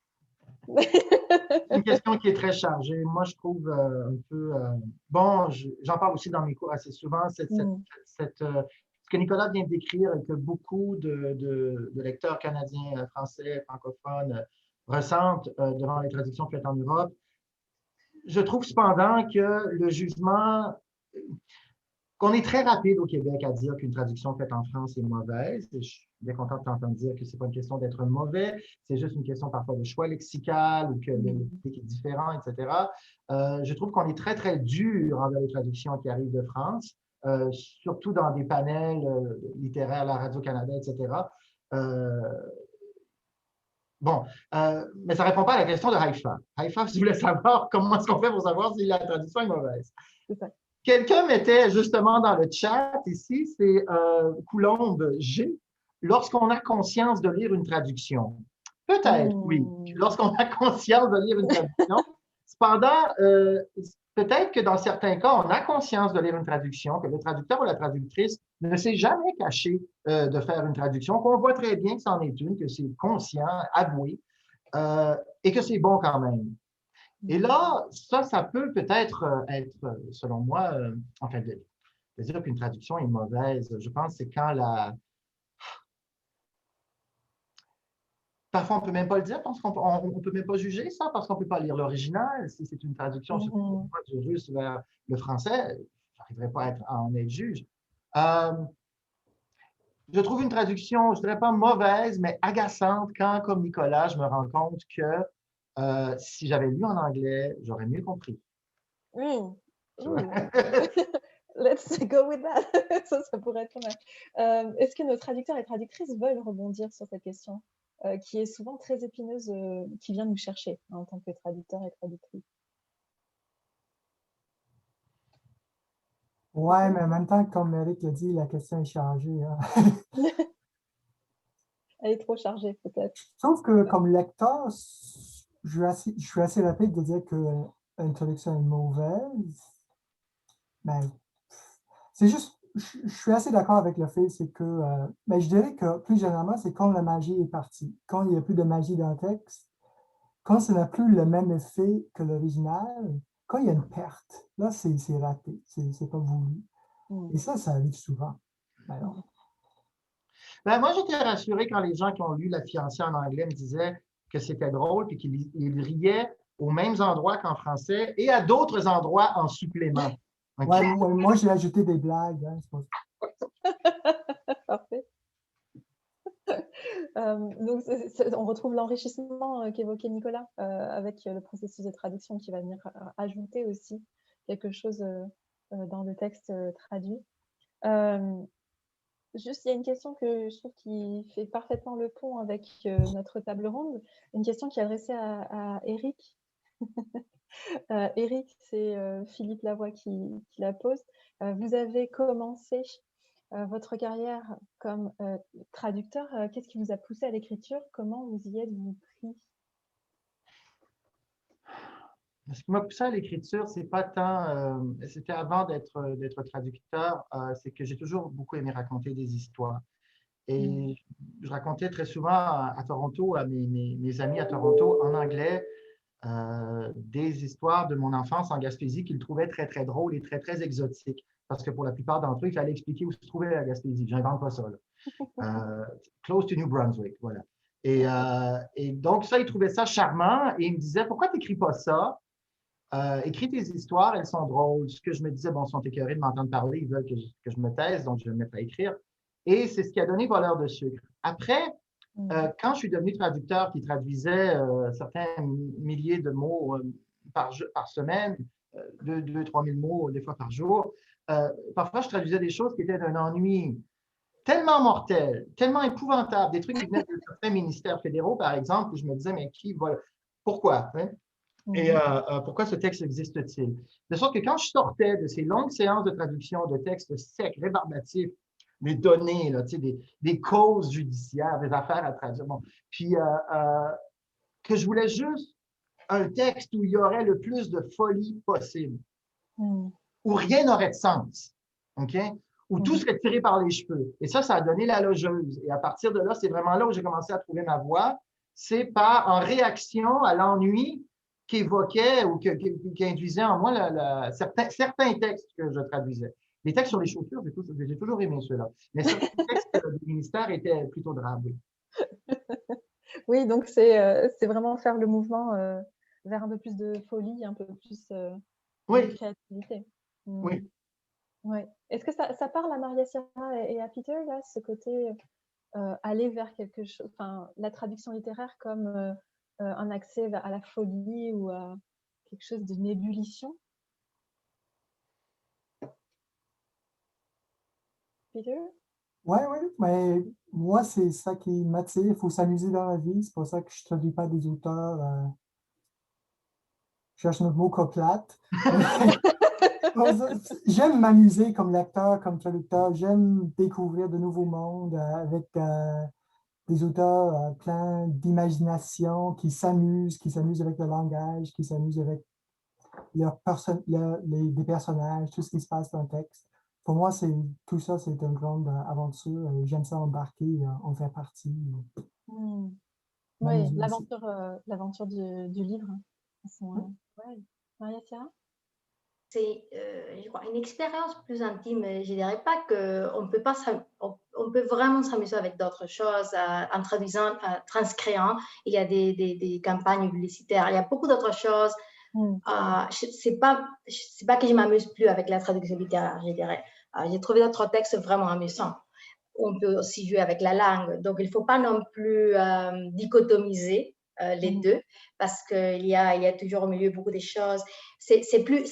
Speaker 3: Une question qui est très chargée. Moi, je trouve un peu... bon, j'en parle aussi dans mes cours assez souvent, ce que Nicolas vient de décrire et que beaucoup de lecteurs canadiens, français, francophones ressentent devant les traductions faites en Europe. Je trouve cependant que le jugement... qu'on est très rapide au Québec à dire qu'une traduction faite en France est mauvaise. Et je suis bien content de t'entendre dire que ce n'est pas une question d'être mauvais, c'est juste une question parfois de choix lexical ou que le lexique est différent, etc. Je trouve qu'on est très, très dur envers les traductions qui arrivent de France, surtout dans des panels littéraires, la Radio-Canada, etc. Bon, mais ça ne répond pas à la question de Haïfa. Haïfa, je voulais savoir comment est-ce qu'on fait pour savoir si la traduction est mauvaise.
Speaker 1: C'est ça.
Speaker 3: Quelqu'un mettait justement dans le chat ici, c'est Coulombe G, lorsqu'on a conscience de lire une traduction. Peut-être, oui, lorsqu'on a conscience de lire une traduction. Cependant, peut-être que dans certains cas, on a conscience de lire une traduction, que le traducteur ou la traductrice ne s'est jamais caché de faire une traduction, qu'on voit très bien que c'en est une, que c'est conscient, avoué, et que c'est bon quand même. Et là, ça peut peut-être être, selon moi, enfin, de dire qu'une traduction est mauvaise, je pense que c'est quand parfois, on ne peut même pas le dire parce qu'on ne peut même pas juger ça parce qu'on ne peut pas lire l'original. Si c'est une traduction du russe vers le français, je n'arriverai pas à en être juge. Je trouve une traduction, je ne dirais pas mauvaise, mais agaçante quand, comme Nicolas, je me rends compte que si j'avais lu en anglais, j'aurais mieux compris.
Speaker 1: Let's go with that. Ça pourrait être pas mal. Est-ce que nos traducteurs et traductrices veulent rebondir sur cette question qui est souvent très épineuse, qui vient nous chercher en tant que traducteur et traductrice?
Speaker 4: Ouais, mais en même temps, comme Eric l'a dit, la question est chargée. Hein.
Speaker 1: Elle est trop chargée, peut-être.
Speaker 4: Je trouve que comme lecteur, je suis assez rapide de dire qu'une traduction est mauvaise, mais c'est juste, je suis assez d'accord avec le fait, c'est que, mais je dirais que plus généralement, c'est quand la magie est partie, quand il n'y a plus de magie dans le texte, quand ça n'a plus le même effet que l'original, quand il y a une perte, là, c'est raté, c'est pas voulu. Et ça arrive souvent. Alors,
Speaker 3: Ben, moi, j'étais rassuré quand les gens qui ont lu La fiancée en anglais me disaient que c'était drôle et qu'ils riaient aux mêmes endroits qu'en français et à d'autres endroits en supplément. OK?
Speaker 4: ouais, moi j'ai ajouté des blagues. Hein,
Speaker 1: Parfait. Donc, on retrouve l'enrichissement qu'évoquait Nicolas avec le processus de traduction qui va venir ajouter aussi quelque chose dans le texte traduit. Juste, il y a une question que je trouve qui fait parfaitement le pont avec notre table ronde, une question qui est adressée à Eric. Eric, c'est Philippe Lavoie qui la pose. Vous avez commencé votre carrière comme traducteur. Qu'est-ce qui vous a poussé à l'écriture? Comment vous y êtes-vous pris?
Speaker 3: Ce qui m'a poussé à l'écriture, c'est pas tant, c'était avant d'être traducteur, c'est que j'ai toujours beaucoup aimé raconter des histoires. Et je racontais très souvent à Toronto, à mes amis à Toronto, en anglais, des histoires de mon enfance en Gaspésie qu'ils trouvaient très, très drôles et très, très exotiques. Parce que pour la plupart d'entre eux, il fallait expliquer où se trouvait la Gaspésie. Je n'invente pas ça. Là. Close to New Brunswick, voilà. Et donc, ça, ils trouvaient ça charmant et ils me disaient, pourquoi tu n'écris pas ça? Écris tes histoires, elles sont drôles. Ce que je me disais, bon, ils sont écœurés de m'entendre parler, ils veulent que je me taise, donc je vais me mettre à écrire. Et c'est ce qui a donné Voleur de sucre. Après, quand je suis devenu traducteur qui traduisait certains milliers de mots par semaine, 2 000 à 3 000 mots des fois par jour, parfois je traduisais des choses qui étaient d'un ennui tellement mortel, tellement épouvantable, des trucs qui venaient de certains ministères fédéraux, par exemple, où je me disais, mais pourquoi? Hein? Et pourquoi ce texte existe-t-il? De sorte que quand je sortais de ces longues séances de traduction de textes secs, rébarbatifs, des données, là, des causes judiciaires, des affaires à traduire, bon, puis que je voulais juste un texte où il y aurait le plus de folie possible, où rien n'aurait de sens, OK? Où tout serait tiré par les cheveux. Et ça a donné la logeuse. Et à partir de là, c'est vraiment là où j'ai commencé à trouver ma voie. C'est en réaction à l'ennui qu'évoquait ou qui induisait en moi certains textes que je traduisais. Les textes sur les chaussures, j'ai toujours aimé ceux-là. Mais certains textes du ministère étaient plutôt drables.
Speaker 1: Oui, donc c'est vraiment faire le mouvement vers un peu plus de folie, un peu plus de créativité.
Speaker 3: Oui.
Speaker 1: Ouais. Est-ce que ça parle à Maria Sierra et à Peter, là, ce côté aller vers quelque chose, enfin, la traduction littéraire comme un accès à la folie ou à quelque chose d'une ébullition? Peter?
Speaker 4: Oui, mais moi, c'est ça qui m'attire. Il faut s'amuser dans la vie. C'est pour ça que je ne traduis pas des auteurs. Je cherche notre mot coplate. J'aime m'amuser comme lecteur, comme traducteur. J'aime découvrir de nouveaux mondes avec des auteurs pleins d'imagination qui s'amusent avec le langage, qui s'amusent avec des personnages, tout ce qui se passe dans le texte. Pour moi, tout ça, c'est une grande aventure. J'aime ça embarquer, en faire partie.
Speaker 1: Oui, l'aventure du livre. Ouais. Maria Sierra?
Speaker 5: C'est, je crois, une expérience plus intime. Je dirais pas qu'on peut pas, on peut vraiment s'amuser avec d'autres choses en traduisant, en transcrivant. Il y a des campagnes publicitaires. Il y a beaucoup d'autres choses. C'est pas que je m'amuse plus avec la traduction littéraire, je dirais. J'ai trouvé d'autres textes vraiment amusants. On peut aussi jouer avec la langue. Donc, il ne faut pas non plus dichotomiser les deux parce qu'il y a toujours au milieu beaucoup de choses. C'est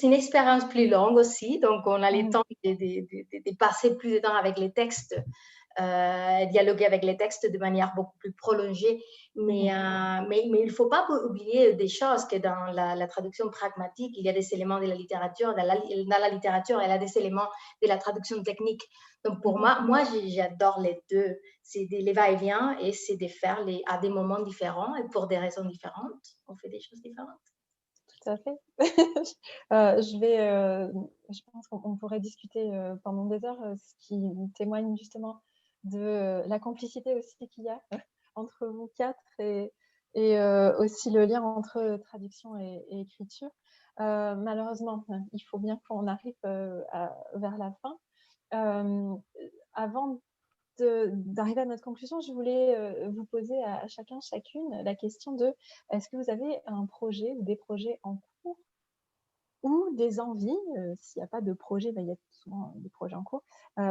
Speaker 5: une expérience plus longue aussi. Donc, on a le temps de passer plus de temps avec les textes dialoguer avec les textes de manière beaucoup plus prolongée. Mais il ne faut pas oublier des choses, que dans la traduction pragmatique, il y a des éléments de la littérature, dans la littérature, il y a des éléments de la traduction technique. Donc pour moi j'adore les deux. C'est les va-et-vient et c'est de faire à des moments différents et pour des raisons différentes, on fait des choses différentes.
Speaker 1: Tout à fait. Je pense qu'on pourrait discuter pendant des heures, ce qui témoigne justement de la complicité aussi qu'il y a entre vous quatre et aussi le lien entre traduction et écriture. Malheureusement, il faut bien qu'on arrive vers la fin. Avant d'arriver à notre conclusion, je voulais vous poser à chacun, chacune, la question de est-ce que vous avez un projet ou des projets en cours ou des envies, s'il n'y a pas de projet, il y a souvent des projets en cours,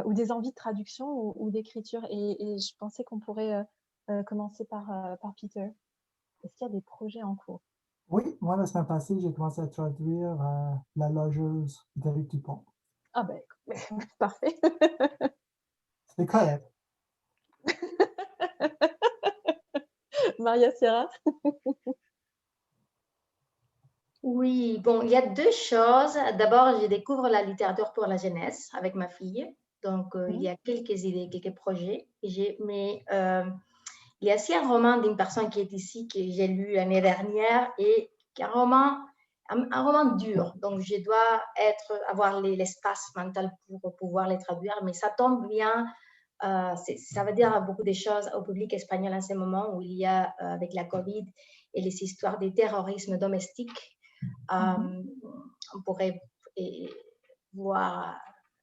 Speaker 1: ou des envies de traduction ou d'écriture. Et je pensais qu'on pourrait commencer par Peter. Est-ce qu'il y a des projets en cours?
Speaker 4: Oui, moi, la semaine passée, j'ai commencé à traduire La logeuse d'Éric Dupont.
Speaker 1: Ah ben, parfait.
Speaker 4: C'est correct.
Speaker 1: Maria Sierra?
Speaker 5: Oui, bon, il y a deux choses. D'abord, je découvre la littérature pour la jeunesse avec ma fille. Donc, il y a quelques idées, quelques projets. Mais il y a aussi un roman d'une personne qui est ici, que j'ai lu l'année dernière, et qui est un roman dur. Donc, je dois avoir l'espace mental pour pouvoir les traduire. Mais ça tombe bien. Ça veut dire beaucoup de choses au public espagnol en ce moment où il y a, avec la Covid et les histoires de terrorisme domestique, on pourrait voir,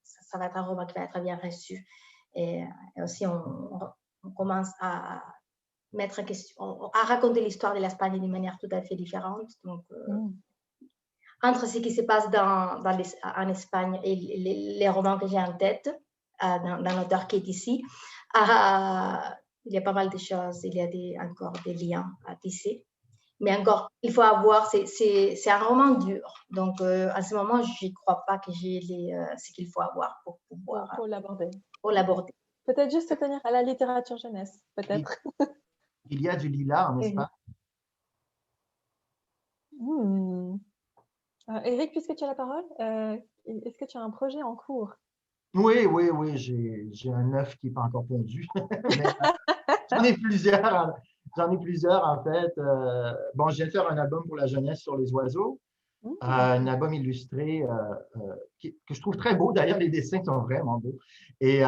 Speaker 5: ça va être un roman qui va être bien reçu. Et aussi, on commence à mettre en question, à raconter l'histoire de l'Espagne d'une manière tout à fait différente. Donc, entre ce qui se passe en Espagne et les romans que j'ai en tête, d'un auteur qui est ici, il y a pas mal de choses, il y a encore des liens à tisser. Mais encore, il faut avoir, c'est un roman dur. Donc, à ce moment, je ne crois pas que j'ai ce qu'il faut avoir pour pouvoir
Speaker 1: l'aborder. Peut-être juste se tenir à la littérature jeunesse, peut-être.
Speaker 3: Il y a du lilas en Espagne.
Speaker 1: Éric, puisque tu as la parole, est-ce que tu as un projet en cours?
Speaker 3: Oui, j'ai un œuf qui n'est pas encore pondu. J'en ai plusieurs. J'en ai plusieurs, en fait. Bon, je viens de faire un album pour la jeunesse sur les oiseaux. Un album illustré que je trouve très beau. D'ailleurs, les dessins sont vraiment beaux. Et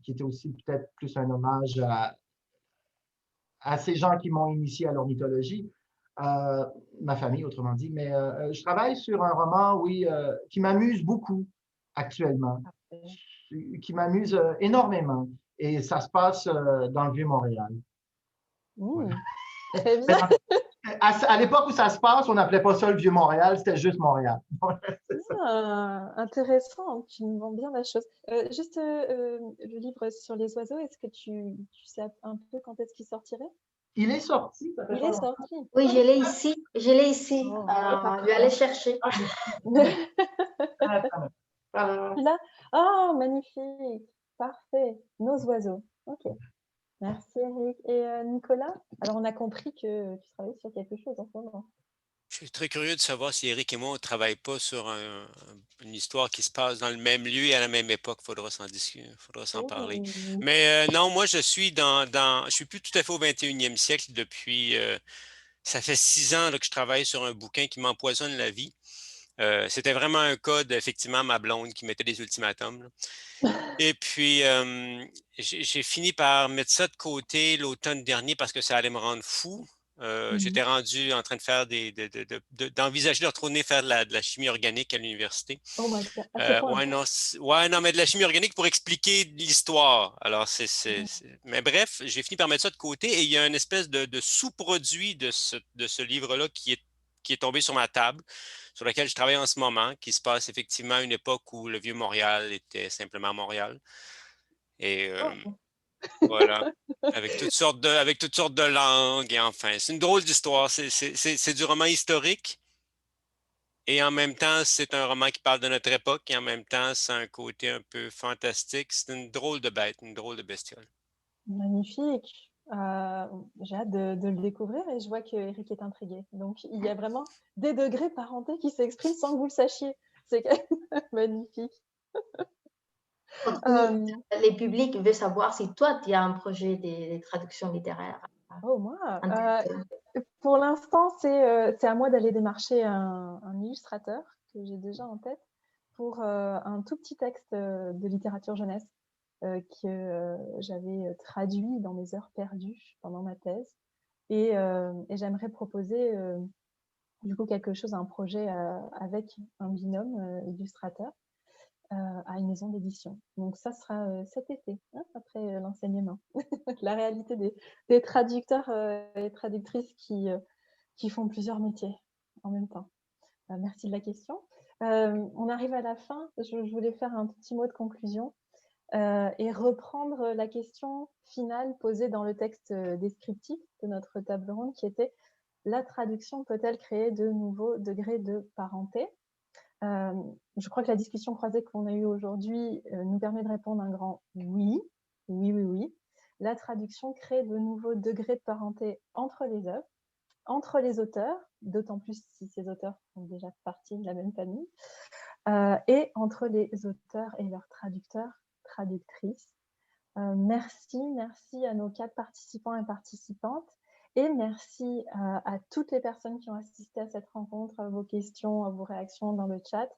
Speaker 3: qui était aussi peut-être plus un hommage à ces gens qui m'ont initié à l'ornithologie. Ma famille, autrement dit. Mais je travaille sur un roman, oui, qui m'amuse beaucoup actuellement, qui m'amuse énormément. Et ça se passe dans le Vieux-Montréal.
Speaker 1: Voilà. Très bien.
Speaker 3: À l'époque où ça se passe, on n'appelait pas ça le Vieux-Montréal, c'était juste Montréal.
Speaker 1: Intéressant, tu me vends bien la chose. Juste le livre sur les oiseaux, est-ce que tu sais un peu quand est-ce qu'il sortirait?
Speaker 3: Il est sorti.
Speaker 1: Il est sorti.
Speaker 5: Oui, je l'ai ici. Je l'ai ici. Je vais aller chercher.
Speaker 1: Là, oh, magnifique. Parfait. Nos oiseaux. OK. Merci, Éric. Et Nicolas, alors on a compris que tu travailles sur quelque chose en ce moment.
Speaker 2: Je suis très curieux de savoir si Éric et moi, on ne travaille pas sur une histoire qui se passe dans le même lieu et à la même époque. Il faudra s'en discuter, il faudra s'en parler. Mais non, moi, je suis je suis plus tout à fait au 21e siècle depuis, ça fait 6 ans là, que je travaille sur un bouquin qui m'empoisonne la vie. C'était vraiment un cas effectivement, ma blonde qui mettait des ultimatums. Là. Et puis, j'ai fini par mettre ça de côté l'automne dernier parce que ça allait me rendre fou. J'étais rendu en train de faire d'envisager de retourner faire de la chimie organique à l'université.
Speaker 1: Oh my God.
Speaker 2: Non, mais de la chimie organique pour expliquer l'histoire. Alors, mais bref, j'ai fini par mettre ça de côté et il y a une espèce de sous-produit de ce livre-là qui est tombé sur ma table, sur lequel je travaille en ce moment, qui se passe effectivement à une époque où le Vieux-Montréal était simplement Montréal. Et voilà, avec toutes sortes de langues. Et enfin, c'est une drôle d'histoire. C'est du roman historique. Et en même temps, c'est un roman qui parle de notre époque et en même temps, c'est un côté un peu fantastique. C'est une drôle de bête, une drôle de bestiole.
Speaker 1: Magnifique. J'ai hâte de le découvrir et je vois que Eric est intrigué. Donc, il y a vraiment des degrés parentés qui s'expriment sans que vous le sachiez. C'est quand même magnifique.
Speaker 5: Les publics veulent savoir si toi, tu as un projet de traduction littéraire.
Speaker 1: Oh, moi, pour l'instant, c'est à moi d'aller démarcher un illustrateur que j'ai déjà en tête pour un tout petit texte de littérature jeunesse que j'avais traduit dans mes heures perdues pendant ma thèse. Et j'aimerais proposer du coup quelque chose, un projet avec un binôme illustrateur à une maison d'édition. Donc ça sera cet été, hein, après l'enseignement. La réalité des traducteurs et traductrices qui font plusieurs métiers en même temps. Merci de la question. On arrive à la fin. Je voulais faire un petit mot de conclusion et reprendre la question finale posée dans le texte descriptif de notre table ronde qui était: la traduction peut-elle créer de nouveaux degrés de parenté? Je crois que la discussion croisée qu'on a eue aujourd'hui nous permet de répondre un grand oui. Oui, oui, oui. La traduction crée de nouveaux degrés de parenté entre les œuvres, entre les auteurs, d'autant plus si ces auteurs font déjà partie de la même famille, et entre les auteurs et leurs traducteurs, traductrices. Merci à nos 4 participants et participantes. Et merci à toutes les personnes qui ont assisté à cette rencontre, à vos questions, à vos réactions dans le chat.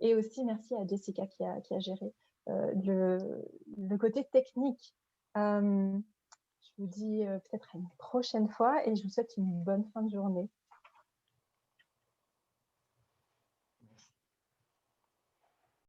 Speaker 1: Et aussi merci à Jessica qui a géré le côté technique. Je vous dis peut-être à une prochaine fois et je vous souhaite une bonne fin de journée.